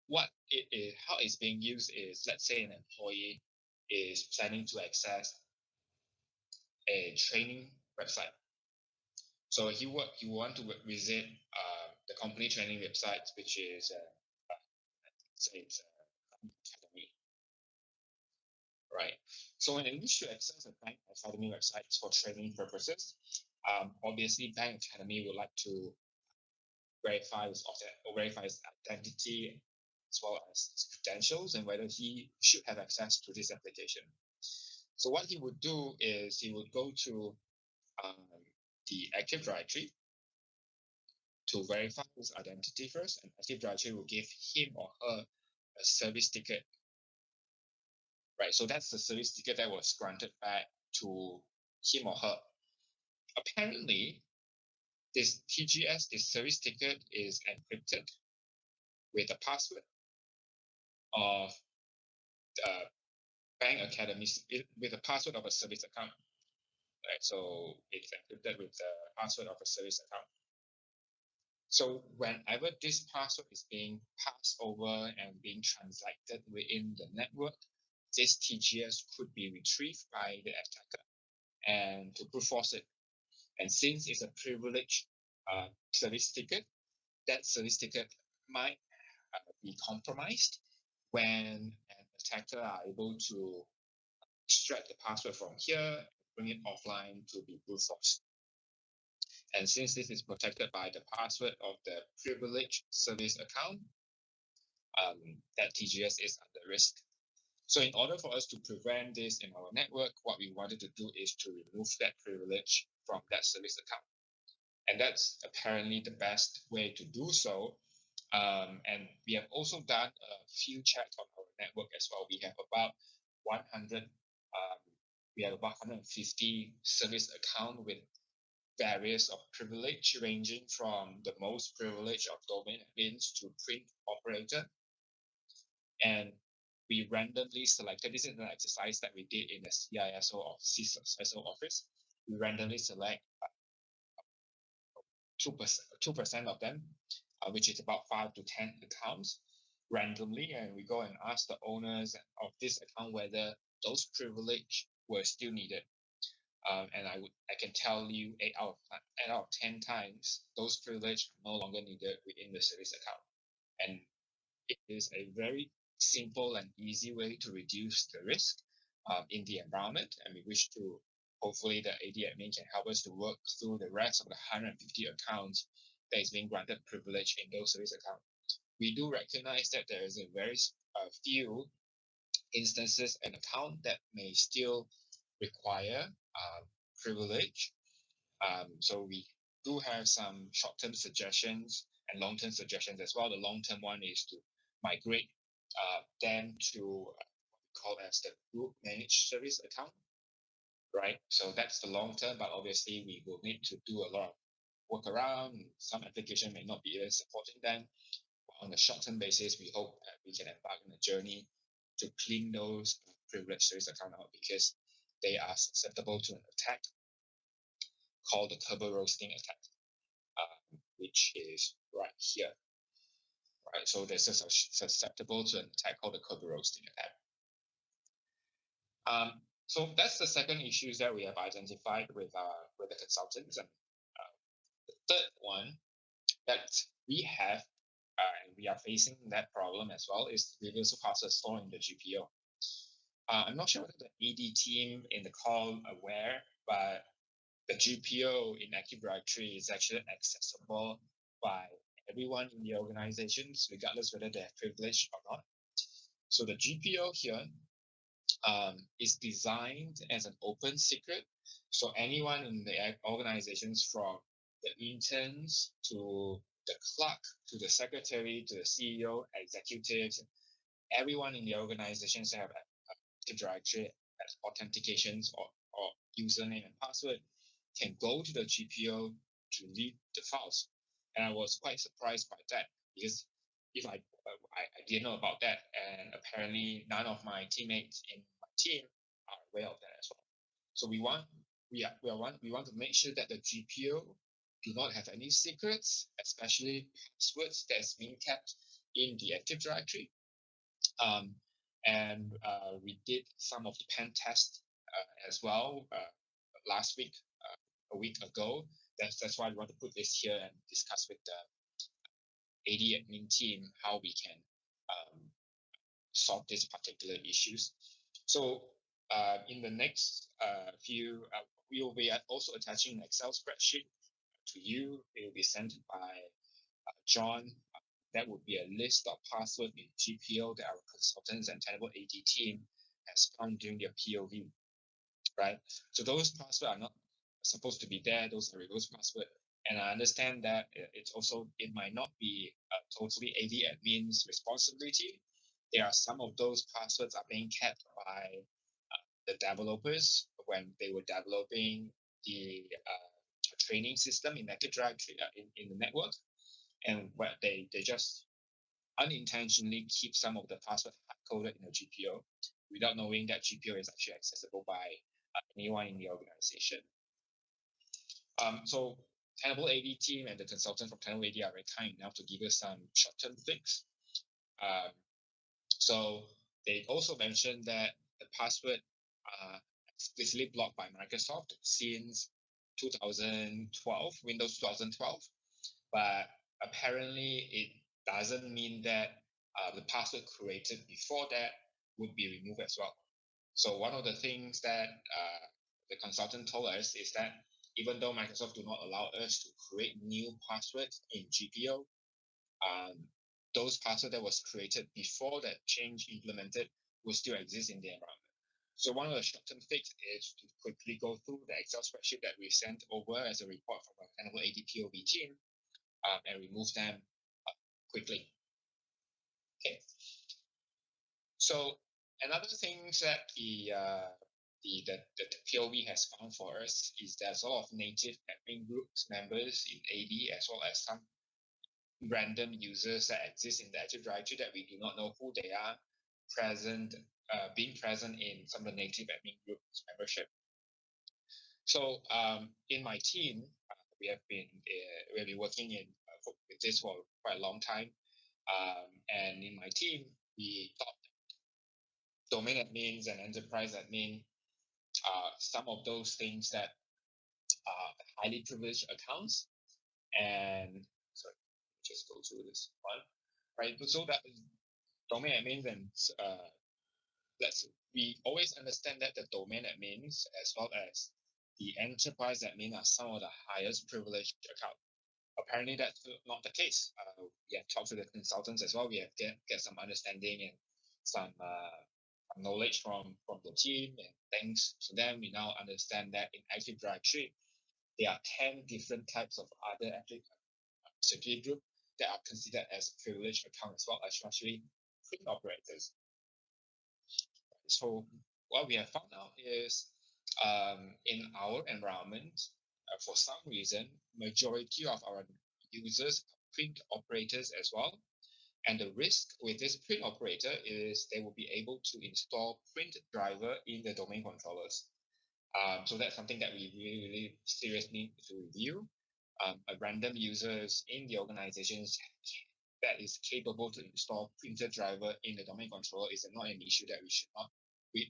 what it is, how it's being used is, let's say an employee is planning to access a training website. So he want to visit the company training website, which is say it's academy, right? So when it needs to access a bank academy website for training purposes, obviously Bank Academy would like to verify his identity as well as his credentials and whether he should have access to this application. So what he would do is he would go to um, the Active Directory to verify his identity first, and Active Directory will give him or her a service ticket. Right, so that's the service ticket that was granted back to him or her. Apparently, this TGS, this service ticket, is encrypted with a password of the Bank Academy, with a password of a service account. Right, so it's encrypted with the password of a service account. So whenever this password is being passed over and being transacted within the network, this TGS could be retrieved by the attacker and to brute force it. And since it's a privileged service ticket, that service ticket might be compromised when an attacker are able to extract the password from here, bring it offline to be brute forced. And since this is protected by the password of the privileged service account, that TGS is under risk. So in order for us to prevent this in our network, what we wanted to do is to remove that privilege from that service account. And that's apparently the best way to do so. And we have also done a few checks on our network as well. We have about 100, we have about 150 service account with various of privilege, ranging from the most privileged of domain admins to print operator. And we randomly selected, this is an exercise that we did in the CISO or CISO office. We randomly select 2% of them, which is about 5 to 10 accounts randomly, and we go and ask the owners of this account whether those privilege were still needed. And I can tell you 8 out of 10 times those privilege are no longer needed within the service account. And it is a very simple and easy way to reduce the risk in the environment. And we wish to, hopefully the AD admin can help us to work through the rest of the 150 accounts that is being granted privilege in those service accounts. We do recognize that there is a very few instances and account that may still require privilege. So we do have some short-term suggestions and long-term suggestions as well. The long-term one is to migrate them to what we call as the group managed service account, right? So that's the long term, but obviously we will need to do a lot of work around. Some application may not be even supporting them. But on a short term basis, we hope that we can embark on a journey to clean those privileged service account out because they are susceptible to an attack called the Kerber roasting attack, which is right here. Right, so this is susceptible to an attack called the Kerber roasting attack. So that's the second issues that we have identified with the consultants. And the third one that we have and we are facing that problem as well is the universal password stored in the GPO. I'm not sure whether the AD team in the call are aware, but the GPO in Active Directory is actually accessible by everyone in the organizations, regardless whether they have privilege or not. So the GPO here is designed as an open secret. So anyone in the organizations, from the interns to the clerk to the secretary to the CEO, executives, everyone in the organizations have a directory as authentications or username and password can go to the GPO to read the files. And I was quite surprised by that because if I didn't know about that, and apparently none of my teammates in my team are aware of that as well. So we want to make sure that the GPO do not have any secrets, especially passwords that's being kept in the Active Directory. And we did some of the pen tests as well last week, a week ago. That's why we want to put this here and discuss with the AD admin team how we can solve these particular issues. So in the next few, we will be also attaching an Excel spreadsheet to you. It will be sent by John. That would be a list of passwords in GPO that our consultants and Tenable AD team has found during their POV, right? So those passwords are not supposed to be there. Those are reverse password. And I understand that it might not be totally AD admin's responsibility. There are some of those passwords are being kept by the developers when they were developing the training system in Active Directory in the network, and what they just unintentionally keep some of the password hard coded in the GPO without knowing that GPO is actually accessible by anyone in the organization. So Tenable AD team and the consultant from Tenable AD are very kind enough to give us some short-term fix. So they also mentioned that the password explicitly blocked by Microsoft since 2012, Windows 2012, but apparently it doesn't mean that the password created before that would be removed as well. So one of the things that the consultant told us is that even though Microsoft do not allow us to create new passwords in GPO, those passwords that was created before that change implemented will still exist in the environment. So one of the short-term fix is to quickly go through the Excel spreadsheet that we sent over as a report from our Tenable AD POV team and remove them quickly. Okay. So another thing that the POV has found for us is there's a lot of native admin groups members in AD as well as some random users that exist in the Active Directory that we do not know who they are being present in some of the native admin groups membership. So in my team, we have been working with this for quite a long time, and in my team, we thought domain admins and enterprise admin are some of those things that are highly privileged accounts. And sorry, just go through this one, right? So that domain admins and we always understand that the domain admins as well as the enterprise admin are some of the highest privileged accounts. Apparently, that's not the case. We have talked to the consultants as well. We have get some understanding and some knowledge from the team, and thanks to them, we now understand that in Active Directory, there are 10 different types of other security group that are considered as privileged account as well, especially print operators. So what we have found out is in our environment, for some reason, majority of our users are print operators as well. And the risk with this print operator is they will be able to install print driver in the domain controllers. So that's something that we really, really seriously need to review. A random users in the organizations that is capable to install printer driver in the domain controller is not an issue that we should not.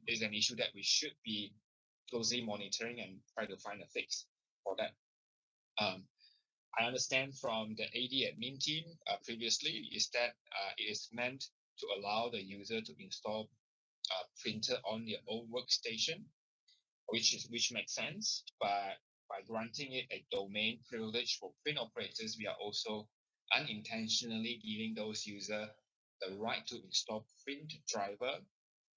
Is an issue that we should be closely monitoring and try to find a fix for that. I understand from the AD admin team previously is that it is meant to allow the user to install a printer on their own workstation, which makes sense. But by granting it a domain privilege for print operators, we are also unintentionally giving those users the right to install print driver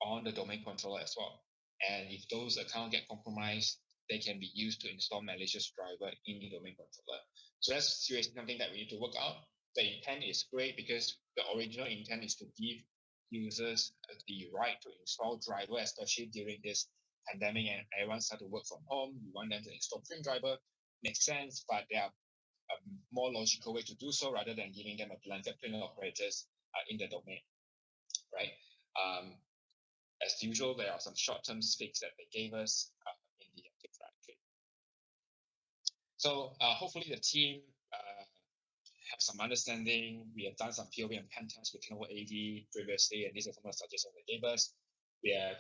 on the domain controller as well. And if those accounts get compromised, they can be used to install malicious driver in the domain controller. So that's seriously something that we need to work out. The intent is great because the original intent is to give users the right to install driver, especially during this pandemic and everyone started to work from home. We want them to install print driver. Makes sense, but there are a more logical way to do so rather than giving them a blanket print operators in the domain, right? As usual, there are some short-term fix that they gave us in the Active Directory. So hopefully the team have some understanding. We have done some POV and pen tests with Tenable AD previously, and these are some of the suggestions they gave us. We have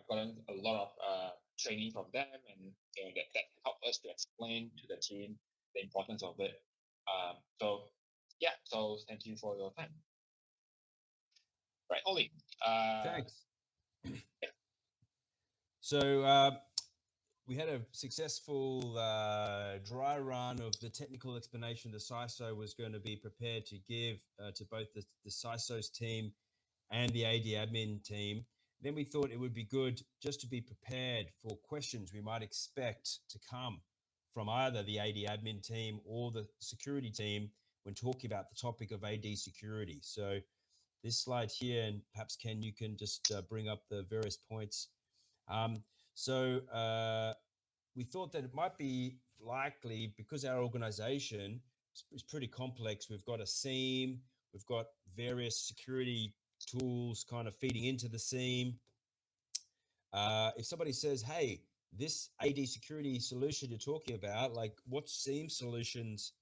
gotten a lot of training from them, and that helped us to explain to the team the importance of it. So thank you for your time. Right, Oli. Thanks. Yeah. So we had a successful dry run of the technical explanation the CISO was going to be prepared to give to both the CISO's team and the AD admin team. Then we thought it would be good just to be prepared for questions we might expect to come from either the AD admin team or the security team when talking about the topic of AD security. So this slide here, and perhaps Ken, you can just bring up the various points. So we thought that it might be likely because our organization is pretty complex. We've got a SIEM, we've got various security tools kind of feeding into the SIEM. If somebody says, hey, this AD security solution you're talking about, like what SIEM solutions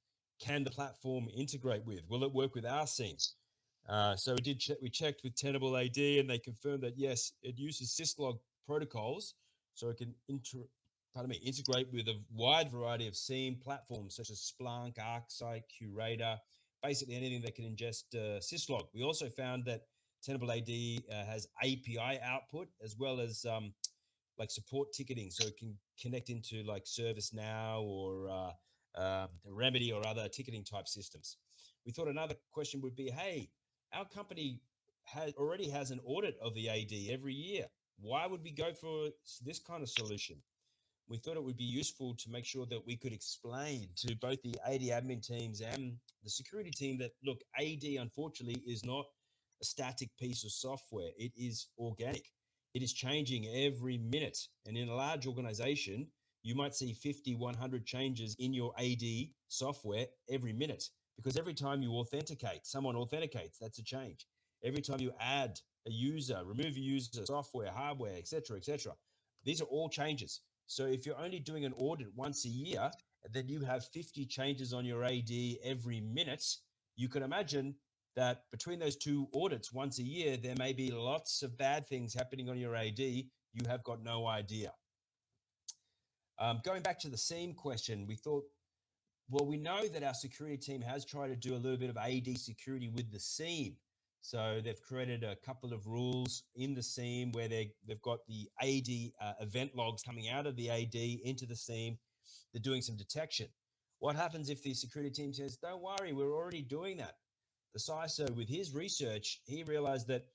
can the platform integrate with? Will it work with our SIEM? So we checked with Tenable AD, and they confirmed that yes, it uses syslog protocols, so it can integrate with a wide variety of SIEM platforms such as Splunk, ArcSight, QRadar, basically anything that can ingest syslog. We also found that Tenable AD has API output as well as like support ticketing, so it can connect into like ServiceNow or Remedy or other ticketing type systems. We thought another question would be, hey, our company already has an audit of the AD every year. Why would we go for this kind of solution? We thought it would be useful to make sure that we could explain to both the AD admin teams and the security team that, look, AD unfortunately is not a static piece of software. It is organic. It is changing every minute. And in a large organization, you might see 50, 100 changes in your AD software every minute, because every time you authenticate, someone authenticates, that's a change. Every time you add a user, remove a user, software, hardware, etc., these are all changes. So if you're only doing an audit once a year, then you have 50 changes on your AD every minute. You can imagine that between those two audits once a year, there may be lots of bad things happening on your AD. You have got no idea. Going back to the SIEM question, we thought, well, we know that our security team has tried to do a little bit of AD security with the SIEM. So they've created a couple of rules in the SIEM where they've got the AD event logs coming out of the AD into the SIEM. They're doing some detection. What happens if the security team says, don't worry, we're already doing that? The CISO, with his research, he realized that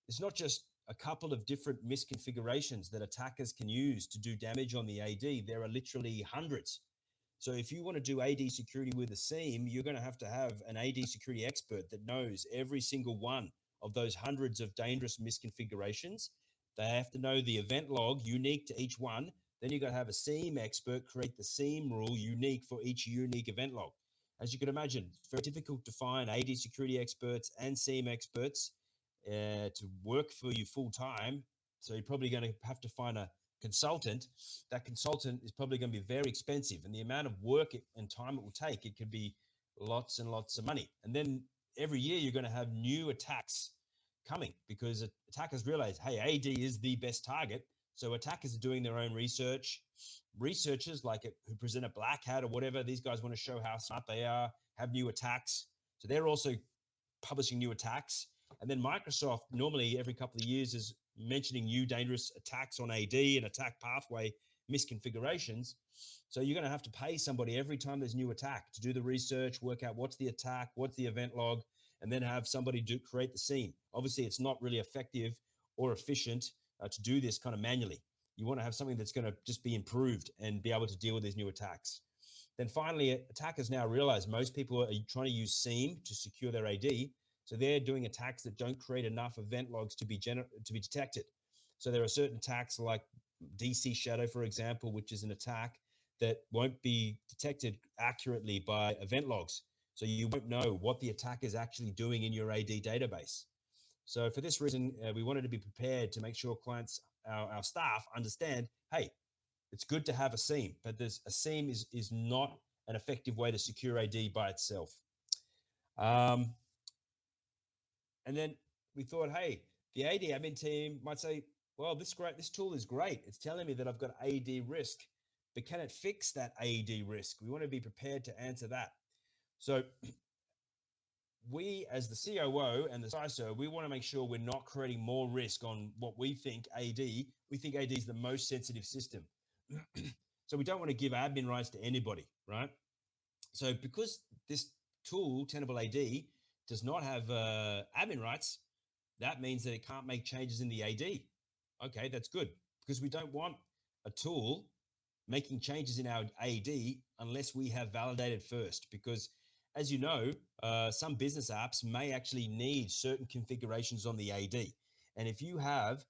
it's not just a couple of different misconfigurations that attackers can use to do damage on the AD. There are literally hundreds. So if you want to do AD security with a SIEM, you're going to have an AD security expert that knows every single one of those hundreds of dangerous misconfigurations. They have to know the event log unique to each one. Then you've got to have a SIEM expert create the SIEM rule unique for each unique event log. As you can imagine, it's very difficult to find AD security experts and SIEM experts to work for you full time. So you're probably going to have to find a consultant. That consultant is probably going to be very expensive, and the amount of work and time it will take, it could be lots and lots of money. And then every year you're going to have new attacks coming because attackers realize, hey, AD is the best target. So attackers are doing their own research. Researchers like who present a black hat or whatever, these guys want to show how smart they are, have new attacks. So they're also publishing new attacks. And then Microsoft normally every couple of years is mentioning new dangerous attacks on AD and attack pathway misconfigurations. So you're going to have to pay somebody every time there's a new attack to do the research, work out what's the attack, what's the event log, and then have somebody create the SIEM. Obviously, it's not really effective or efficient to do this kind of manually. You want to have something that's going to just be improved and be able to deal with these new attacks. Then finally, attackers now realize most people are trying to use SIEM to secure their AD. So they're doing attacks that don't create enough event logs to be detected. So there are certain attacks like DC Shadow, for example, which is an attack that won't be detected accurately by event logs. So you won't know what the attack is actually doing in your AD database. So for this reason, we wanted to be prepared to make sure clients, our staff understand, hey, it's good to have a SIEM, but a SIEM is not an effective way to secure AD by itself. And then we thought, hey, the AD admin team might say, well, this tool is great. It's telling me that I've got AD risk, but can it fix that AD risk? We want to be prepared to answer that. So we, as the COO and the CISO, we want to make sure we're not creating more risk on what we think AD. We think AD is the most sensitive system. So we don't want to give admin rights to anybody, right? So because this tool, Tenable AD, does not have admin rights, that means that it can't make changes in the AD. Okay, that's good, because we don't want a tool making changes in our AD unless we have validated first. Because as you know, some business apps may actually need certain configurations on the AD. And if you have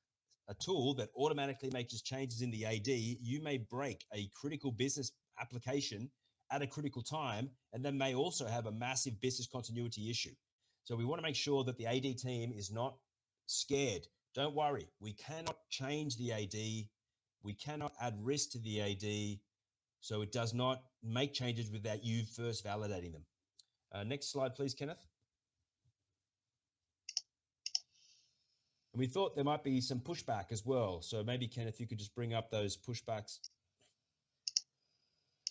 a tool that automatically makes changes in the AD, you may break a critical business application at a critical time, and then may also have a massive business continuity issue. So we want to make sure that the AD team is not scared. Don't worry, we cannot change the AD. We cannot add risk to the AD. So it does not make changes without you first validating them. Next slide, please, Kenneth. And we thought there might be some pushback as well. So maybe, Kenneth, you could just bring up those pushbacks.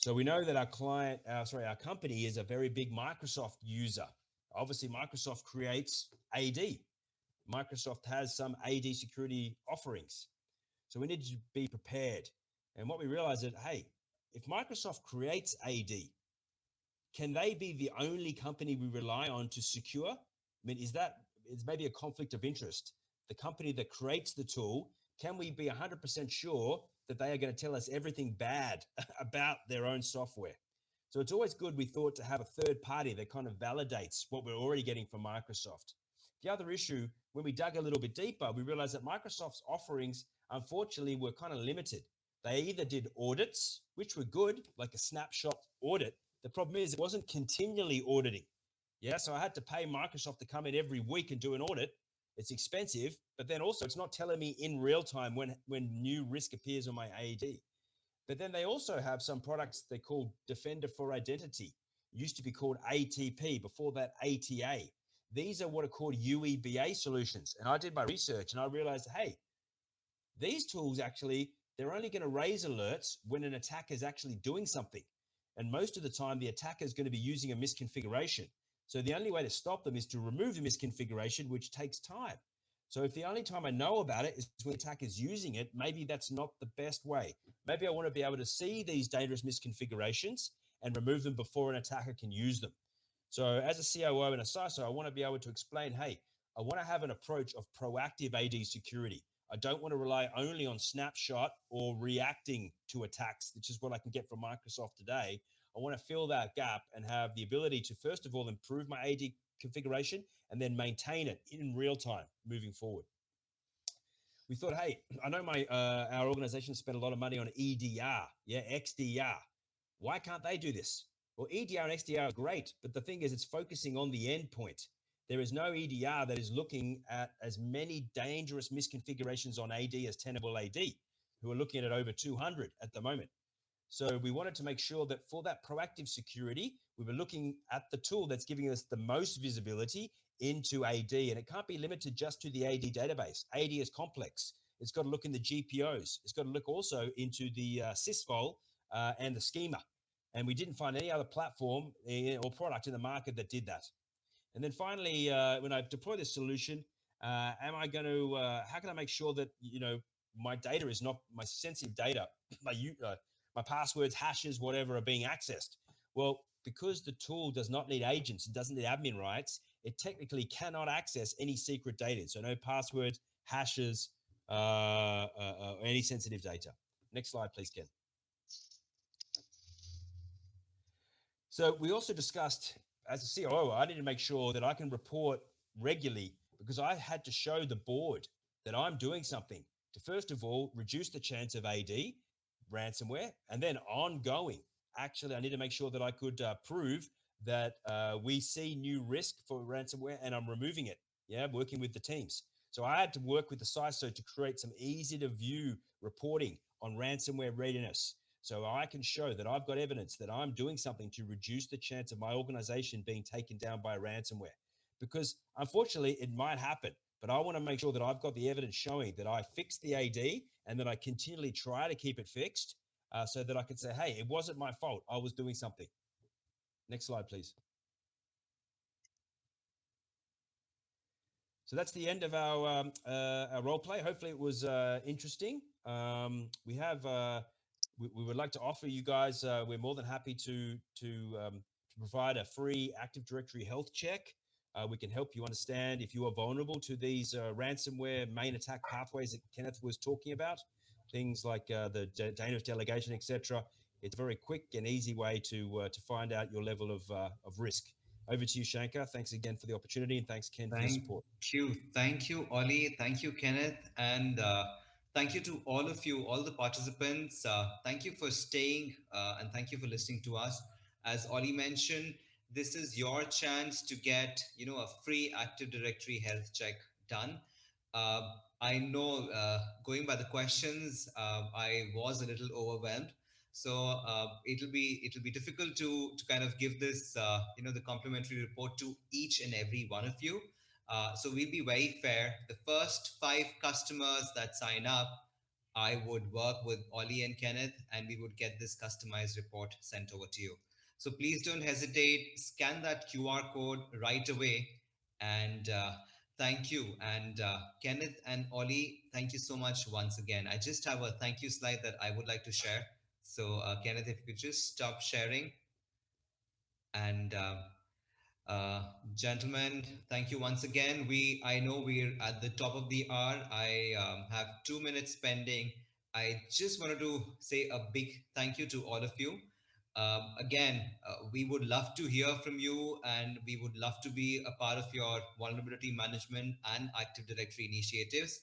So we know that our company is a very big Microsoft user. Obviously, Microsoft creates AD. Microsoft has some AD security offerings. So we need to be prepared. And what we realized is, hey, if Microsoft creates AD, can they be the only company we rely on to secure? I mean, it's maybe a conflict of interest. The company that creates the tool, can we be 100% sure that they are going to tell us everything bad about their own software? So it's always good, we thought, to have a third party that kind of validates what we're already getting from Microsoft. The other issue, when we dug a little bit deeper, we realized that Microsoft's offerings, unfortunately, were kind of limited. They either did audits, which were good, like a snapshot audit. The problem is it wasn't continually auditing. Yeah, so I had to pay Microsoft to come in every week and do an audit. It's expensive, but then also it's not telling me in real time when new risk appears on my AD. But then they also have some products they call Defender for Identity. It used to be called ATP, before that ATA. These are what are called UEBA solutions. And I did my research and I realized, hey, these tools actually, they're only going to raise alerts when an attacker is actually doing something. And most of the time, the attacker is going to be using a misconfiguration. So the only way to stop them is to remove the misconfiguration, which takes time. So if the only time I know about it is when the attacker is using it, maybe that's not the best way. Maybe I want to be able to see these dangerous misconfigurations and remove them before an attacker can use them. So as a COO and a CISO, I want to be able to explain, hey, I want to have an approach of proactive AD security. I don't want to rely only on snapshot or reacting to attacks, which is what I can get from Microsoft today. I want to fill that gap and have the ability to, first of all, improve my AD configuration and then maintain it in real time moving forward. We thought, hey, I know our organization spent a lot of money on EDR, XDR. Why can't they do this? Well, EDR and XDR are great, but the thing is, it's focusing on the endpoint. There is no EDR that is looking at as many dangerous misconfigurations on AD as Tenable AD, who are looking at over 200 at the moment. So we wanted to make sure that for that proactive security, we were looking at the tool that's giving us the most visibility into AD. And it can't be limited just to the AD database. AD is complex. It's got to look in the GPOs. It's got to look also into the sysvol and the schema. And we didn't find any other platform or product in the market that did that. And then finally, when I deploy this solution, how can I make sure that, my data is not my sensitive data, my passwords, hashes, whatever are being accessed? Well, because the tool does not need agents, it doesn't need admin rights, it technically cannot access any secret data. So no passwords, hashes, or any sensitive data. Next slide, please, Ken. So we also discussed, as a COO, I need to make sure that I can report regularly because I had to show the board that I'm doing something to, first of all, reduce the chance of AD, ransomware, and then ongoing. Actually, I need to make sure that I could prove that we see new risk for ransomware and I'm removing it, working with the teams. So I had to work with the CISO to create some easy to view reporting on ransomware readiness. So I can show that I've got evidence that I'm doing something to reduce the chance of my organization being taken down by ransomware. Because unfortunately, it might happen, but I want to make sure that I've got the evidence showing that I fixed the AD and that I continually try to keep it fixed so that I can say, hey, it wasn't my fault. I was doing something. Next slide, please. So that's the end of our role play. Hopefully it was interesting. We have we would like to offer you guys. We're more than happy to provide a free Active Directory health check. We can help you understand if you are vulnerable to these ransomware main attack pathways that Kenneth was talking about. Things like the dangerous delegation, etc. It's a very quick and easy way to find out your level of risk. Over to you, Shankar. Thanks again for the opportunity, and thanks, Ken, for your support. Thank you, Ollie. Thank you, Kenneth, and thank you to all of you, all the participants. Thank you for staying, and thank you for listening to us. As Ollie mentioned, this is your chance to get, a free Active Directory health check done. Uh, I know, going by the questions, I was a little overwhelmed. So it'll be difficult to kind of give this the complimentary report to each and every one of you. So we'll be very fair. The first 5 customers that sign up, I would work with Ollie and Kenneth, and we would get this customized report sent over to you. So please don't hesitate. Scan that QR code right away, and thank you. And Kenneth and Ollie, thank you so much once again. I just have a thank you slide that I would like to share. So Kenneth, if you could just stop sharing, and gentlemen, thank you once again. I know we're at the top of the hour. I have 2 minutes pending. I just wanted to say a big thank you to all of you. Again, we would love to hear from you, and we would love to be a part of your vulnerability management and Active Directory initiatives.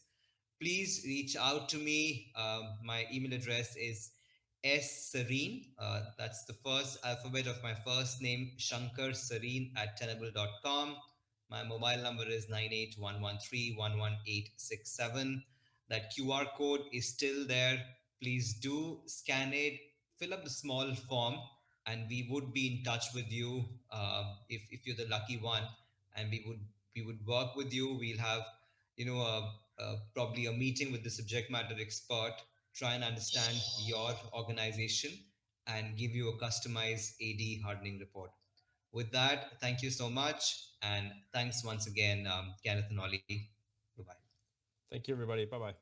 Please reach out to me. My email address is Sareen. That's the first alphabet of my first name, Shankar Sareen at tenable.com. My mobile number is 9811311867. That QR code is still there. Please do scan it, fill up the small form, and we would be in touch with you if you're the lucky one. And we would work with you. We'll have probably a meeting with the subject matter expert, try and understand your organization, and give you a customized AD hardening report. With that, thank you so much. And thanks once again, Kenneth and Ollie. Bye bye. Thank you, everybody. Bye-bye.